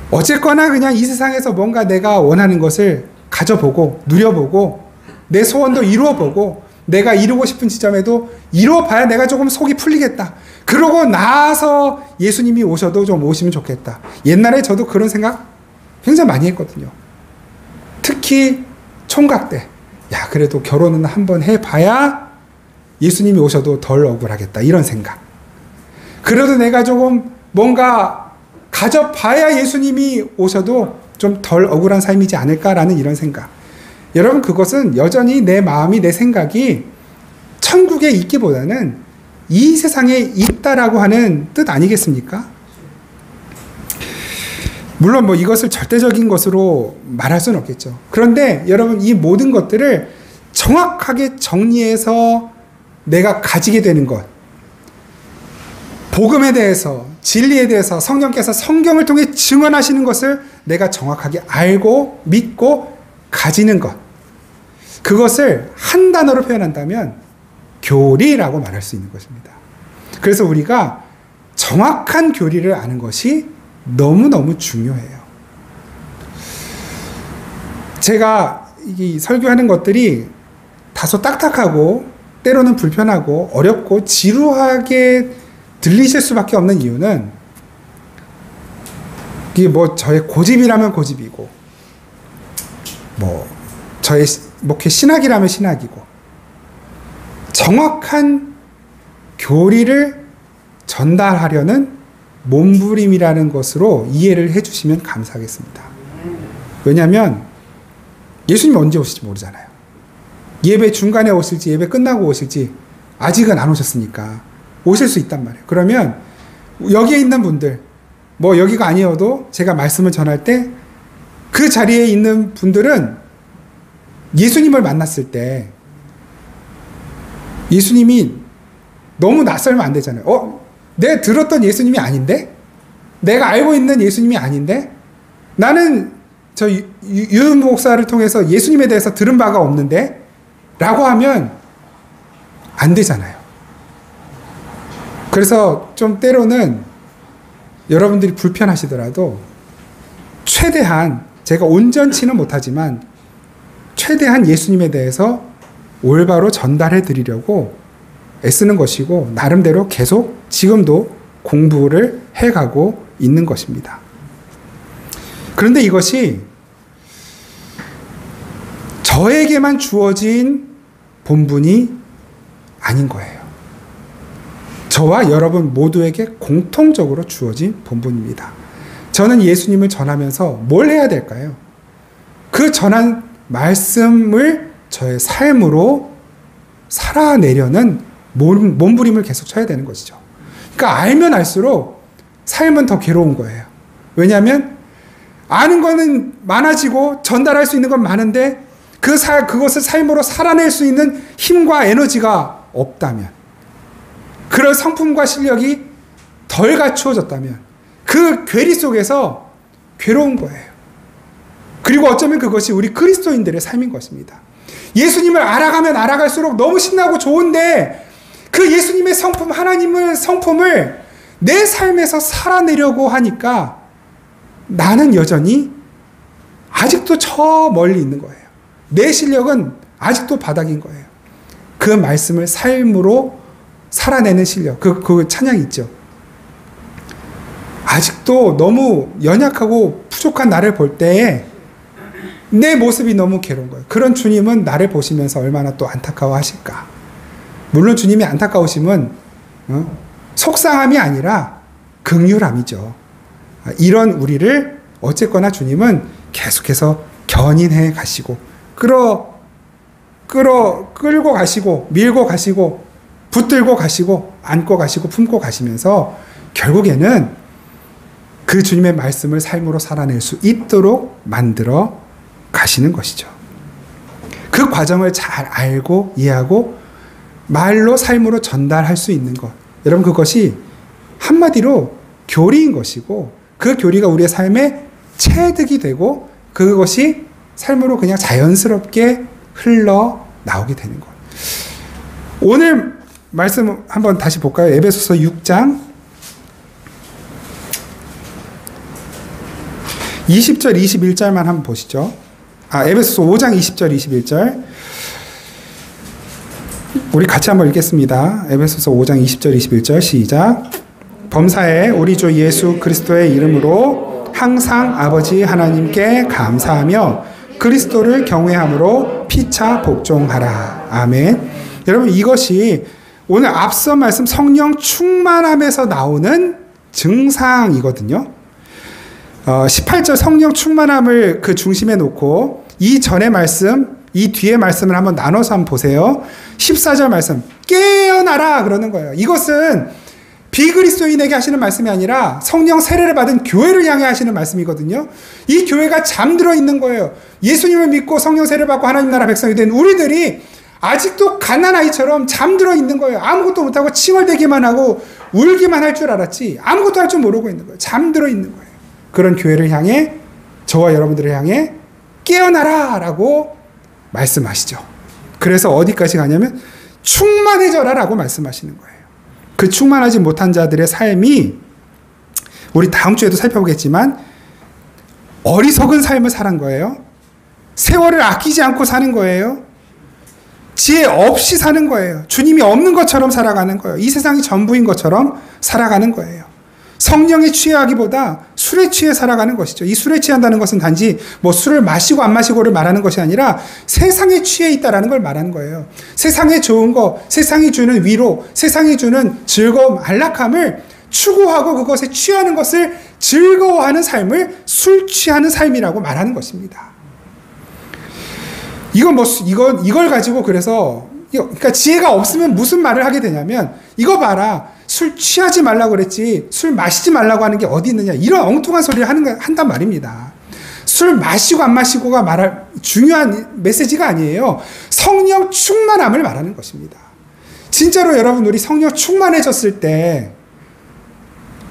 어쨌거나 그냥 이 세상에서 뭔가 내가 원하는 것을 가져보고 누려보고 내 소원도 이루어보고 내가 이루고 싶은 지점에도 이루어봐야 내가 조금 속이 풀리겠다. 그러고 나서 예수님이 오셔도 좀 오시면 좋겠다. 옛날에 저도 그런 생각 굉장히 많이 했거든요. 특히 총각 때. 야, 그래도 결혼은 한번 해봐야 예수님이 오셔도 덜 억울하겠다. 이런 생각. 그래도 내가 조금 뭔가 가져봐야 예수님이 오셔도 좀 덜 억울한 삶이지 않을까라는 이런 생각. 여러분, 그것은 여전히 내 마음이, 내 생각이 천국에 있기보다는 이 세상에 있다라고 하는 뜻 아니겠습니까? 물론 뭐 이것을 절대적인 것으로 말할 수는 없겠죠. 그런데 여러분, 이 모든 것들을 정확하게 정리해서 내가 가지게 되는 것, 복음에 대해서, 진리에 대해서 성령께서 성경을 통해 증언하시는 것을 내가 정확하게 알고 믿고 가지는 것. 그것을 한 단어로 표현한다면 교리라고 말할 수 있는 것입니다. 그래서 우리가 정확한 교리를 아는 것이 너무너무 중요해요. 제가 이 설교하는 것들이 다소 딱딱하고 때로는 불편하고 어렵고 지루하게 들리실 수밖에 없는 이유는 이게 뭐 저의 고집이라면 고집이고 뭐 저의 목회 신학이라면 신학이고 정확한 교리를 전달하려는 몸부림이라는 것으로 이해를 해주시면 감사하겠습니다. 왜냐하면 예수님이 언제 오실지 모르잖아요. 예배 중간에 오실지 예배 끝나고 오실지 아직은 안 오셨으니까 오실 수 있단 말이에요. 그러면 여기에 있는 분들, 뭐 여기가 아니어도 제가 말씀을 전할 때 그 자리에 있는 분들은 예수님을 만났을 때 예수님이 너무 낯설면 안 되잖아요. 내가 들었던 예수님이 아닌데? 내가 알고 있는 예수님이 아닌데? 나는 저 유 목사를 통해서 예수님에 대해서 들은 바가 없는데? 라고 하면 안 되잖아요. 그래서 좀 때로는 여러분들이 불편하시더라도 최대한, 제가 온전치는 못하지만 최대한 예수님에 대해서 올바로 전달해 드리려고 애쓰는 것이고 나름대로 계속 지금도 공부를 해가고 있는 것입니다. 그런데 이것이 저에게만 주어진 본분이 아닌 거예요. 저와 여러분 모두에게 공통적으로 주어진 본분입니다. 저는 예수님을 전하면서 뭘 해야 될까요? 그 전한 말씀을 저의 삶으로 살아내려는 몸부림을 계속 쳐야 되는 것이죠. 그러니까 알면 알수록 삶은 더 괴로운 거예요. 왜냐하면 아는 거는 많아지고 전달할 수 있는 건 많은데 그것을 삶으로 살아낼 수 있는 힘과 에너지가 없다면, 그럴 성품과 실력이 덜 갖추어졌다면 그 괴리 속에서 괴로운 거예요. 그리고 어쩌면 그것이 우리 그리스도인들의 삶인 것입니다. 예수님을 알아가면 알아갈수록 너무 신나고 좋은데 그 예수님의 성품, 하나님의 성품을 내 삶에서 살아내려고 하니까 나는 여전히 아직도 저 멀리 있는 거예요. 내 실력은 아직도 바닥인 거예요. 그 말씀을 삶으로 살아내는 실력, 그 찬양이 있죠. 아직도 너무 연약하고 부족한 나를 볼 때에 내 모습이 너무 괴로운 거예요. 그런 주님은 나를 보시면서 얼마나 또 안타까워 하실까. 물론 주님이 안타까우심은 속상함이 아니라 긍휼함이죠. 이런 우리를 어쨌거나 주님은 계속해서 견인해 가시고 끌고 가시고 밀고 가시고 붙들고 가시고 안고 가시고 품고 가시면서 결국에는 그 주님의 말씀을 삶으로 살아낼 수 있도록 만들어 가시는 것이죠. 그 과정을 잘 알고 이해하고 말로 삶으로 전달할 수 있는 것, 여러분 그것이 한마디로 교리인 것이고 그 교리가 우리의 삶에 체득이 되고 그것이 삶으로 그냥 자연스럽게 흘러나오게 되는 것. 오늘 말씀 한번 다시 볼까요? 에베소서 6장 20절 21절만 한번 보시죠. 에베소서 5장 20절 21절 우리 같이 한번 읽겠습니다. 에베소서 5장 20절 21절 시작. 범사에 우리 주 예수 그리스도의 이름으로 항상 아버지 하나님께 감사하며 그리스도를 경외함으로 피차 복종하라. 아멘. 여러분 이것이 오늘 앞서 말씀 성령 충만함에서 나오는 증상이거든요. 18절 성령 충만함을 그 중심에 놓고 이 전의 말씀, 이 뒤의 말씀을 한번 나눠서 한번 보세요. 14절 말씀 깨어나라 그러는 거예요. 이것은 비그리스도인에게 하시는 말씀이 아니라 성령 세례를 받은 교회를 향해 하시는 말씀이거든요. 이 교회가 잠들어 있는 거예요. 예수님을 믿고 성령 세례를 받고 하나님 나라 백성이 된 우리들이 아직도 갓난아이처럼 잠들어 있는 거예요. 아무것도 못하고 칭얼대기만 하고 울기만 할 줄 알았지 아무것도 할 줄 모르고 있는 거예요. 잠들어 있는 거예요. 그런 교회를 향해, 저와 여러분들을 향해 깨어나라 라고 말씀하시죠. 그래서 어디까지 가냐면 충만해져라 라고 말씀하시는 거예요. 그 충만하지 못한 자들의 삶이, 우리 다음 주에도 살펴보겠지만, 어리석은 삶을 사는 거예요. 세월을 아끼지 않고 사는 거예요. 지혜 없이 사는 거예요. 주님이 없는 것처럼 살아가는 거예요. 이 세상이 전부인 것처럼 살아가는 거예요. 성령에 취하기보다 술에 취해 살아가는 것이죠. 이 술에 취한다는 것은 단지 뭐 술을 마시고 안 마시고를 말하는 것이 아니라 세상에 취해 있다라는 걸 말하는 거예요. 세상에 좋은 거, 세상이 주는 위로, 세상이 주는 즐거움, 안락함을 추구하고 그것에 취하는 것을 즐거워하는 삶을 술 취하는 삶이라고 말하는 것입니다. 이걸 가지고 그래서, 그러니까 지혜가 없으면 무슨 말을 하게 되냐면, 이거 봐라. 술 취하지 말라고 그랬지, 술 마시지 말라고 하는 게 어디 있느냐. 이런 엉뚱한 소리를 한단 말입니다. 술 마시고 안 마시고가 말할 중요한 메시지가 아니에요. 성령 충만함을 말하는 것입니다. 진짜로 여러분, 우리 성령 충만해졌을 때,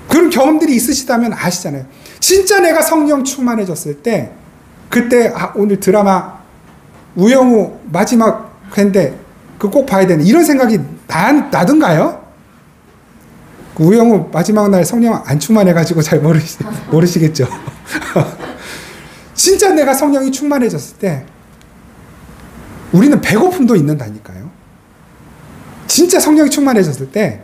그런 경험들이 있으시다면 아시잖아요. 진짜 내가 성령 충만해졌을 때, 그때, 오늘 드라마, 우영우 마지막 회인데 그거 꼭 봐야 되는 이런 생각이 나던가요? 우영우 마지막 날 성령 안 충만해가지고 잘 모르시겠죠. 진짜 내가 성령이 충만해졌을 때 우리는 배고픔도 있는다니까요. 진짜 성령이 충만해졌을 때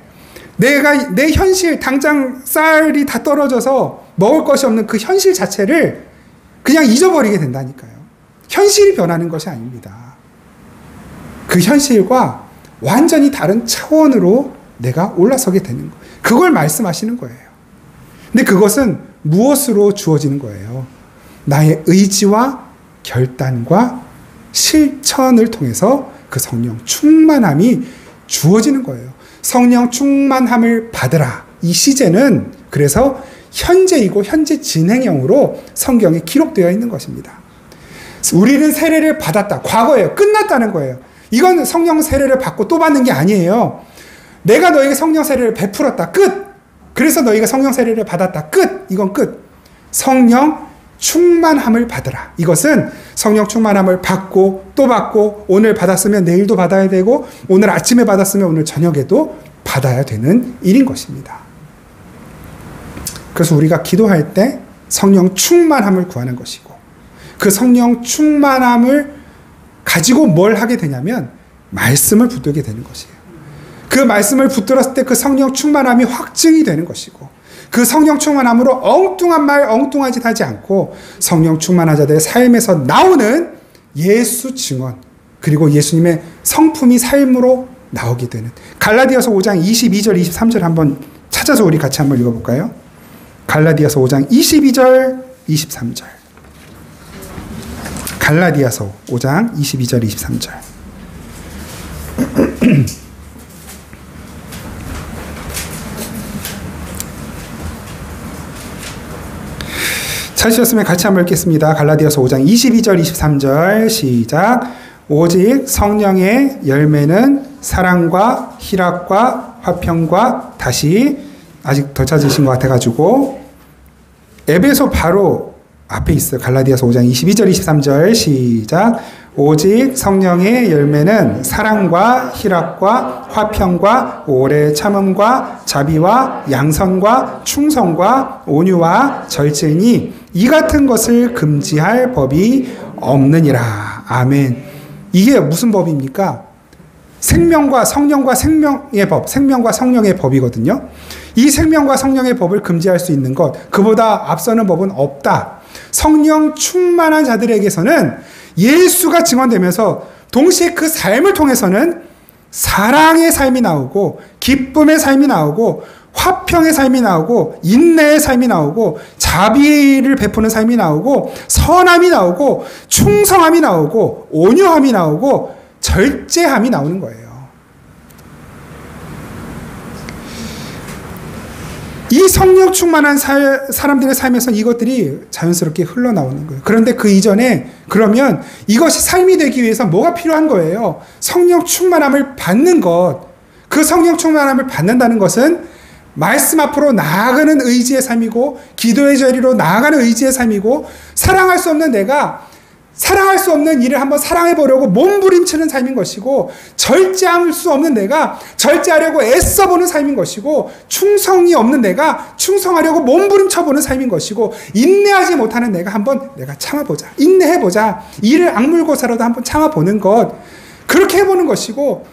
내가 내 현실, 당장 쌀이 다 떨어져서 먹을 것이 없는 그 현실 자체를 그냥 잊어버리게 된다니까요. 현실이 변하는 것이 아닙니다. 그 현실과 완전히 다른 차원으로 내가 올라서게 되는 거예요. 그걸 말씀하시는 거예요. 근데 그것은 무엇으로 주어지는 거예요? 나의 의지와 결단과 실천을 통해서 그 성령 충만함이 주어지는 거예요. 성령 충만함을 받으라. 이 시제는 그래서 현재이고 현재 진행형으로 성경에 기록되어 있는 것입니다. 우리는 세례를 받았다. 과거예요. 끝났다는 거예요. 이건 성령 세례를 받고 또 받는 게 아니에요. 내가 너에게 성령 세례를 베풀었다. 끝. 그래서 너희가 성령 세례를 받았다. 끝. 이건 끝. 성령 충만함을 받으라. 이것은 성령 충만함을 받고 또 받고, 오늘 받았으면 내일도 받아야 되고, 오늘 아침에 받았으면 오늘 저녁에도 받아야 되는 일인 것입니다. 그래서 우리가 기도할 때 성령 충만함을 구하는 것이고, 그 성령 충만함을 가지고 뭘 하게 되냐면 말씀을 붙들게 되는 것이에요. 그 말씀을 붙들었을 때 그 성령 충만함이 확증이 되는 것이고, 그 성령 충만함으로 엉뚱한 말, 엉뚱한 짓 하지 않고 성령 충만한 자들의 삶에서 나오는 예수 증언, 그리고 예수님의 성품이 삶으로 나오게 되는, 갈라디아서 5장 22절 23절 한번 찾아서 우리 같이 한번 읽어볼까요? 갈라디아서 5장 22절 23절. 갈라디아서 5장 22절 23절. 찾으셨으면 같이 한번 읽겠습니다. 갈라디아서 5장 22절 23절 시작. 오직 성령의 열매는 사랑과 희락과 화평과, 다시 아직 더 찾으신 것 같아가지고 에베소 바로 앞에 있어요. 갈라디아서 5장 22절 23절 시작. 오직 성령의 열매는 사랑과 희락과 화평과 오래 참음과 자비와 양선과 충성과 온유와 절제니 이 같은 것을 금지할 법이 없느니라. 아멘. 이게 무슨 법입니까? 생명과 성령과 생명의 법, 생명과 성령의 법이거든요. 이 생명과 성령의 법을 금지할 수 있는 것, 그보다 앞서는 법은 없다. 성령 충만한 자들에게서는 예수가 증언되면서 동시에 그 삶을 통해서는 사랑의 삶이 나오고, 기쁨의 삶이 나오고, 화평의 삶이 나오고, 인내의 삶이 나오고, 자비를 베푸는 삶이 나오고, 선함이 나오고, 충성함이 나오고, 온유함이 나오고, 절제함이 나오는 거예요. 이 성령 충만한 사람들의 삶에서 이것들이 자연스럽게 흘러나오는 거예요. 그런데 그 이전에 그러면 이것이 삶이 되기 위해서 뭐가 필요한 거예요? 성령 충만함을 받는 것. 그 성령 충만함을 받는다는 것은 말씀 앞으로 나아가는 의지의 삶이고 기도의 자리로 나아가는 의지의 삶이고 사랑할 수 없는 내가 사랑할 수 없는 일을 한번 사랑해보려고 몸부림치는 삶인 것이고 절제할 수 없는 내가 절제하려고 애써보는 삶인 것이고 충성이 없는 내가 충성하려고 몸부림쳐보는 삶인 것이고 인내하지 못하는 내가 한번 내가 참아보자. 인내해보자. 이를 악물고서라도 한번 참아보는 것. 그렇게 해보는 것이고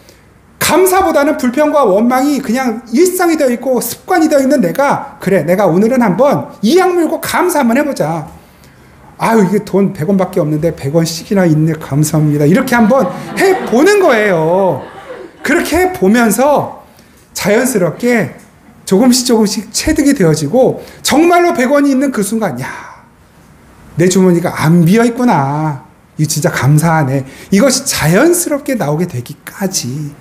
감사보다는 불평과 원망이 그냥 일상이 되어 있고 습관이 되어 있는 내가 그래 내가 오늘은 한번 이 악물고 감사 한번 해보자. 아유 이게 돈 100원밖에 없는데 100원씩이나 있네 감사합니다. 이렇게 한번 해보는 거예요. 그렇게 해보면서 자연스럽게 조금씩 체득이 되어지고 정말로 100원이 있는 그 순간 야, 내 주머니가 안 비어있구나. 이거 진짜 감사하네. 이것이 자연스럽게 나오게 되기까지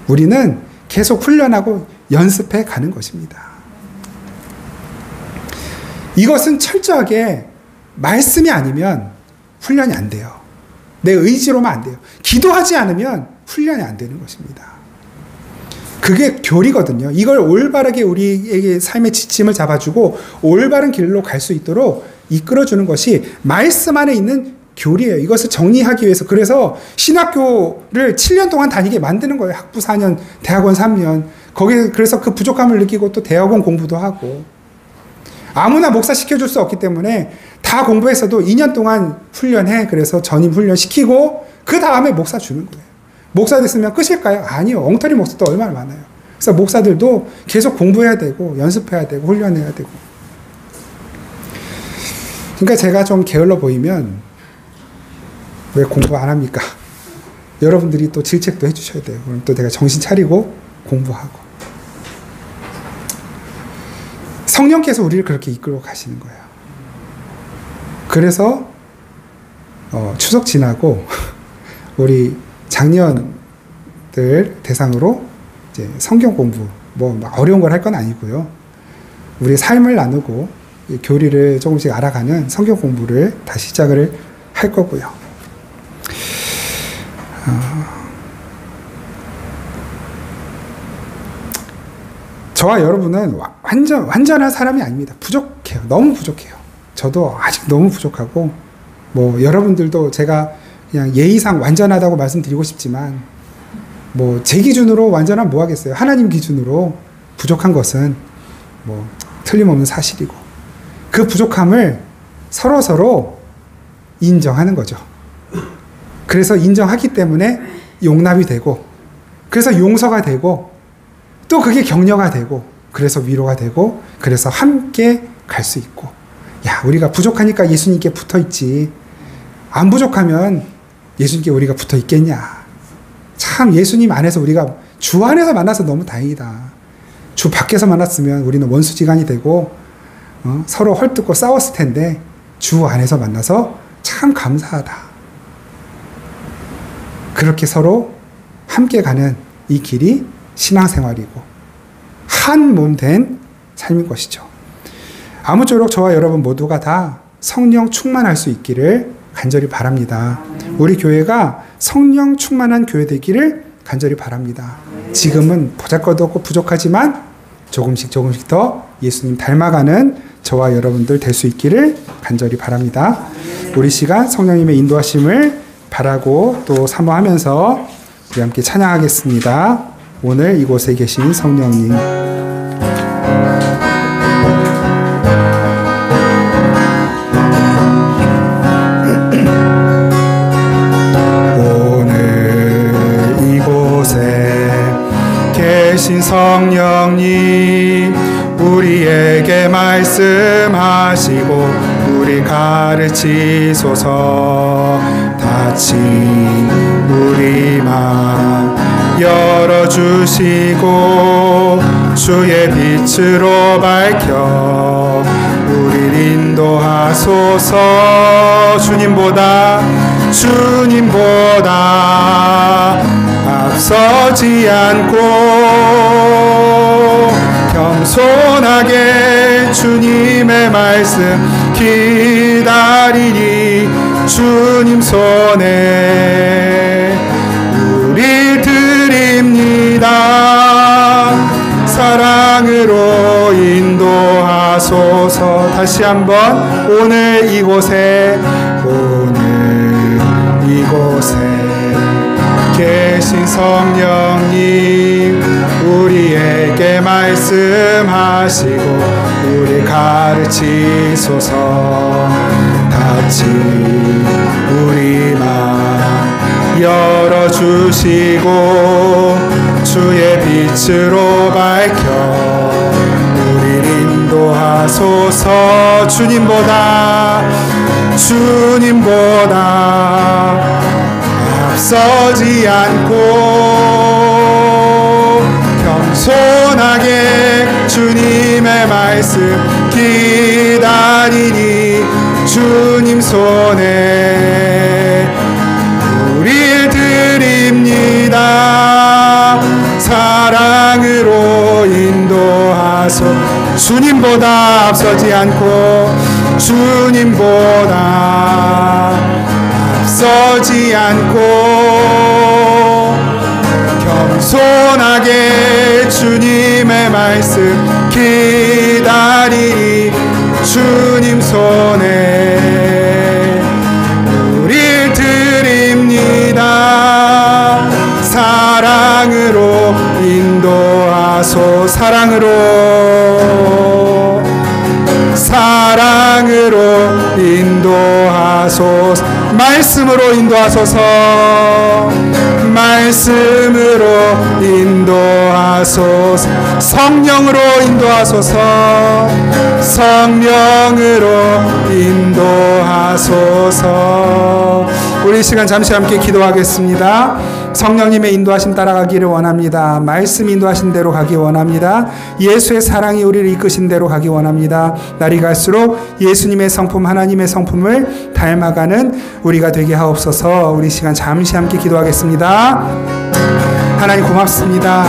우리는 계속 훈련하고 연습해 가는 것입니다. 이것은 철저하게 말씀이 아니면 훈련이 안 돼요. 내 의지로만 안 돼요. 기도하지 않으면 훈련이 안 되는 것입니다. 그게 교리거든요. 이걸 올바르게 우리에게 삶의 지침을 잡아주고 올바른 길로 갈 수 있도록 이끌어주는 것이 말씀 안에 있는 교리예요. 이것을 정리하기 위해서. 그래서 신학교를 7년 동안 다니게 만드는 거예요. 학부 4년, 대학원 3년. 그래서 그 부족함을 느끼고 또 대학원 공부도 하고. 아무나 목사 시켜줄 수 없기 때문에 다 공부했어도 2년 동안 훈련해. 그래서 전임 훈련 시키고 그 다음에 목사 주는 거예요. 목사 됐으면 끝일까요? 아니요. 엉터리 목사도 얼마나 많아요. 그래서 목사들도 계속 공부해야 되고 연습해야 되고 훈련해야 되고. 그러니까 제가 좀 게을러 보이면 왜 공부 안 합니까? 여러분들이 또 질책도 해주셔야 돼요. 그럼 또 내가 정신 차리고 공부하고. 성령께서 우리를 그렇게 이끌고 가시는 거예요. 그래서 추석 지나고 우리 작년들 대상으로 이제 성경 공부 뭐 막 어려운 걸 할 건 아니고요. 우리 삶을 나누고 교리를 조금씩 알아가는 성경 공부를 다시 시작을 할 거고요. 저와 여러분은 완전한 사람이 아닙니다. 부족해요. 너무 부족해요. 저도 아직 너무 부족하고, 뭐, 여러분들도 제가 그냥 예의상 완전하다고 말씀드리고 싶지만, 뭐, 제 기준으로 완전하면 뭐 하겠어요? 하나님 기준으로 부족한 것은 뭐, 틀림없는 사실이고, 그 부족함을 서로 인정하는 거죠. 그래서 인정하기 때문에 용납이 되고, 그래서 용서가 되고, 또 그게 격려가 되고, 그래서 위로가 되고, 그래서 함께 갈 수 있고. 야, 우리가 부족하니까 예수님께 붙어 있지. 안 부족하면 예수님께 우리가 붙어 있겠냐. 참 예수님 안에서 우리가 주 안에서 만나서 너무 다행이다. 주 밖에서 만났으면 우리는 원수지간이 되고 서로 헐뜯고 싸웠을 텐데 주 안에서 만나서 참 감사하다. 그렇게 서로 함께 가는 이 길이 신앙생활이고 한 몸 된 삶인 것이죠. 아무쪼록 저와 여러분 모두가 다 성령 충만할 수 있기를 간절히 바랍니다. 우리 교회가 성령 충만한 교회 되기를 간절히 바랍니다. 지금은 보잘것없고 부족하지만 조금씩 더 예수님 닮아가는 저와 여러분들 될 수 있기를 간절히 바랍니다. 우리 시간 성령님의 인도하심을 바라고 또 사모하면서 우리 함께 찬양하겠습니다. 오늘 이곳에 계신 성령님, 성령님 우리에게 말씀하시고 우리 가르치소서. 닫힌 우리 맘 열어주시고 주의 빛으로 밝혀 우리를 인도하소서. 주님보다 앞서지 않고 겸손하게 주님의 말씀 기다리니 주님 손에 우리 드립니다. 사랑으로 인도하소서. 다시 한번 오늘 이곳에 계신 성령님 우리에게 말씀하시고 우리 가르치소서. 같이 우리 마음 열어주시고 주의 빛으로 밝혀 우리 인도하소서. 주님보다 앞서지 않고 겸손하게 주님의 말씀 기다리니 주님 손에 우릴 드립니다. 사랑으로 인도하소. 주님보다 앞서지 않고 주님보다 앞서지 않고 겸손하게 주님의 말씀 기다리니 주님 손에 우릴 드립니다. 사랑으로 인도하소. 사랑으로 인도하소서. 말씀으로 인도하소서. 말씀으로 인도하소서. 성령으로 인도하소서. 성령으로 인도하소서. 우리 이 시간 잠시 함께 기도하겠습니다. 성령님의 인도하심 따라가기를 원합니다. 말씀 인도하신 대로 가기 원합니다. 예수의 사랑이 우리를 이끄신 대로 가기 원합니다. 날이 갈수록 예수님의 성품, 하나님의 성품을 닮아가는 우리가 되게 하옵소서. 우리 시간 잠시 함께 기도하겠습니다. 하나님 고맙습니다.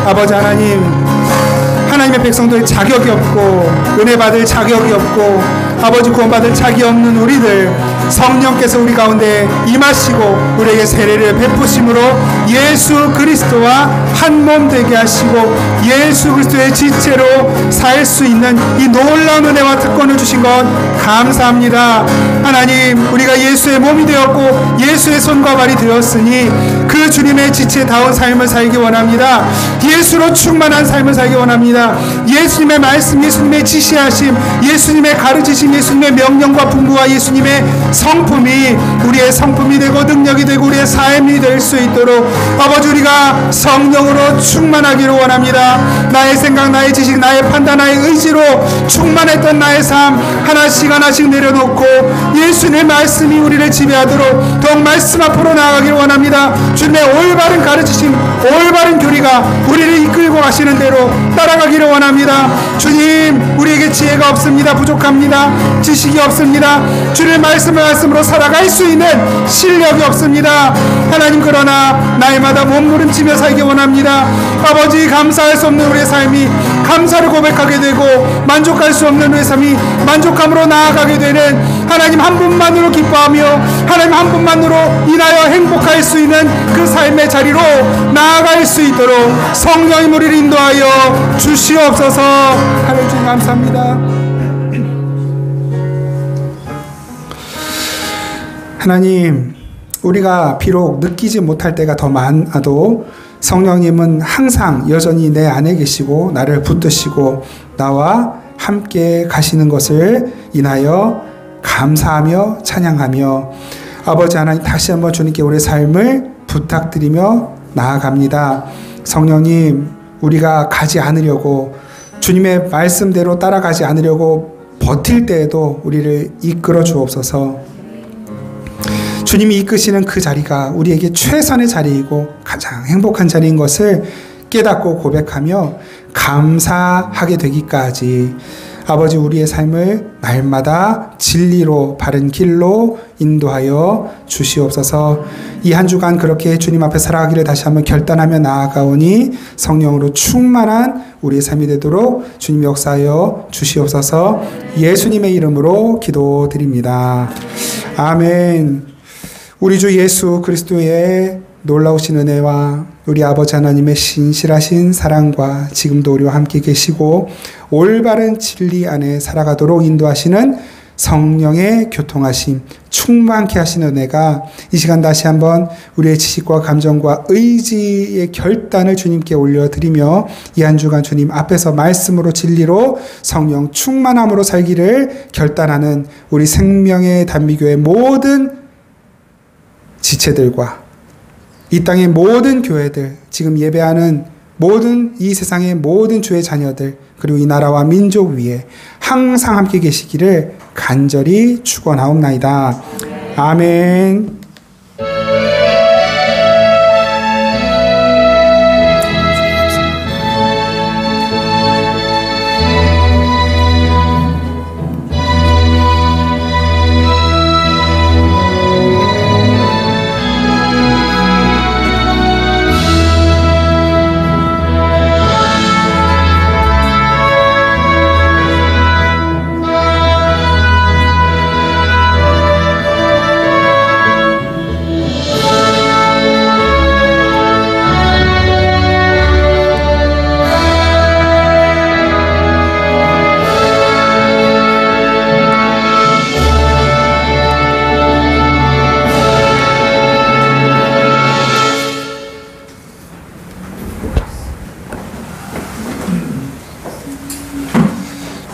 아버지 하나님, 하나님의 백성들 자격이 없고 은혜 받을 자격이 없고 아버지 구원받을 자격이 없는 우리들 성령께서 우리 가운데 임하시고 우리에게 세례를 베푸심으로 예수 그리스도와 한 몸 되게 하시고 예수 그리스도의 지체로 살 수 있는 이 놀라운 은혜와 특권을 주신 것 감사합니다. 하나님, 우리가 예수의 몸이 되었고 예수의 손과 발이 되었으니 그 주님의 지체다운 삶을 살기 원합니다. 예수로 충만한 삶을 살기 원합니다. 예수님의 말씀, 예수님의 지시하심, 예수님의 가르치심, 예수님의 명령과 분부와 예수님의 성품이 우리의 성품이 되고 능력이 되고 우리의 삶이 될 수 있도록 아버지 우리가 성령으로 충만하기를 원합니다. 나의 생각, 나의 지식, 나의 판단, 나의 의지로 충만했던 나의 삶 하나씩 하나씩 내려놓고 예수님의 말씀이 우리를 지배하도록 더욱 말씀 앞으로 나아가기를 원합니다. 주님의 올바른 가르치심, 올바른 교리가 우리를 이끌고 가시는 대로 따라가기를 원합니다. 주님, 우리에게 지혜가 없습니다. 부족합니다. 지식이 없습니다. 주님의 말씀으로 살아갈 수 있는 실력이 없습니다. 하나님, 그러나 날마다 몸부림치며 살기 원합니다. 아버지, 감사할 수 없는 우리의 삶이 감사를 고백하게 되고 만족할 수 없는 우리의 삶이 만족함으로 나아가게 되는 하나님 한 분만으로 기뻐하며 하나님 한 분만으로 인하여 행복할 수 있는 그 삶의 자리로 나아갈 수 있도록 성령님 우리를 인도하여 주시옵소서. 하나님 주님 감사합니다. 하나님, 우리가 비록 느끼지 못할 때가 더 많아도 성령님은 항상 여전히 내 안에 계시고 나를 붙드시고 나와 함께 가시는 것을 인하여 감사하며 찬양하며 아버지 하나님, 다시 한번 주님께 우리의 삶을 부탁드리며 나아갑니다. 성령님, 우리가 가지 않으려고 주님의 말씀대로 따라가지 않으려고 버틸 때에도 우리를 이끌어 주옵소서. 주님이 이끄시는 그 자리가 우리에게 최선의 자리이고 가장 행복한 자리인 것을 깨닫고 고백하며 감사하게 되기까지 아버지, 우리의 삶을 날마다 진리로 바른 길로 인도하여 주시옵소서. 이 한 주간 그렇게 주님 앞에 살아가기를 다시 한번 결단하며 나아가오니 성령으로 충만한 우리의 삶이 되도록 주님 역사하여 주시옵소서. 예수님의 이름으로 기도드립니다. 아멘. 우리 주 예수 그리스도의 놀라우신 은혜와 우리 아버지 하나님의 신실하신 사랑과 지금도 우리와 함께 계시고 올바른 진리 안에 살아가도록 인도하시는 성령의 교통하심, 충만케 하시는 은혜가 이 시간 다시 한번 우리의 지식과 감정과 의지의 결단을 주님께 올려드리며 이 한 주간 주님 앞에서 말씀으로 진리로 성령 충만함으로 살기를 결단하는 우리 생명의 단미교의 모든 지체들과 이 땅의 모든 교회들, 지금 예배하는 모든 이 세상의 모든 주의 자녀들, 그리고 이 나라와 민족 위에 항상 함께 계시기를 간절히 축원하옵나이다. 아멘.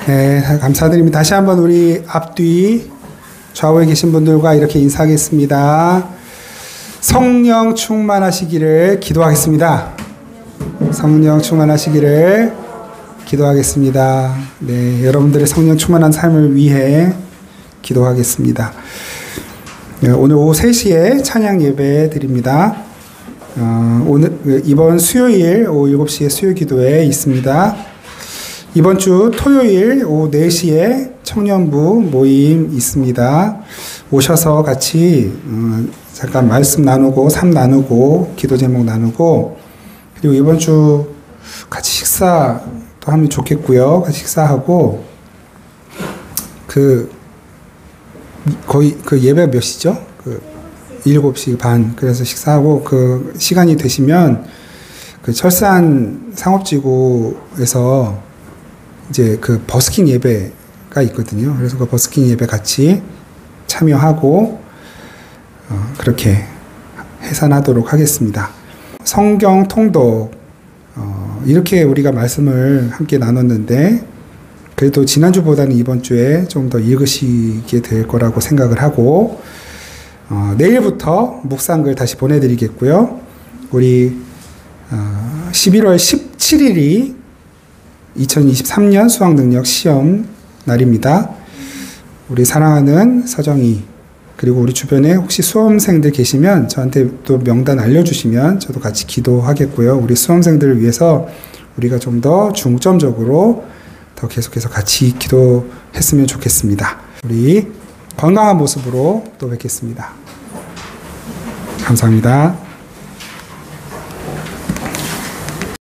네, 감사드립니다. 다시 한번 우리 앞뒤 좌우에 계신 분들과 이렇게 인사하겠습니다. 성령 충만하시기를 기도하겠습니다. 성령 충만하시기를 기도하겠습니다. 네, 여러분들의 성령 충만한 삶을 위해 기도하겠습니다. 네, 오늘 오후 3시에 찬양 예배 드립니다. 이번 수요일 오후 7시에 수요 기도회 있습니다. 이번 주 토요일 오후 4시에 청년부 모임 있습니다. 오셔서 같이 잠깐 말씀 나누고 삶 나누고 기도 제목 나누고, 그리고 이번 주 같이 식사도 하면 좋겠고요. 같이 식사하고 거의 예배 몇 시죠? 7시 반. 그래서 식사하고 그 시간이 되시면 그 철산 상업지구에서 이제 그 버스킹 예배가 있거든요. 그래서 그 버스킹 예배 같이 참여하고 그렇게 해산하도록 하겠습니다. 성경 통독 이렇게 우리가 말씀을 함께 나눴는데 그래도 지난주보다는 이번 주에 좀 더 읽으시게 될 거라고 생각을 하고 내일부터 묵상글 다시 보내드리겠고요. 우리 11월 17일이 2023년 수학능력 시험 날입니다. 우리 사랑하는 서정이, 그리고 우리 주변에 혹시 수험생들 계시면 저한테 또 명단 알려주시면 저도 같이 기도하겠고요. 우리 수험생들을 위해서 우리가 좀 더 중점적으로 더 계속해서 같이 기도했으면 좋겠습니다. 우리 건강한 모습으로 또 뵙겠습니다. 감사합니다.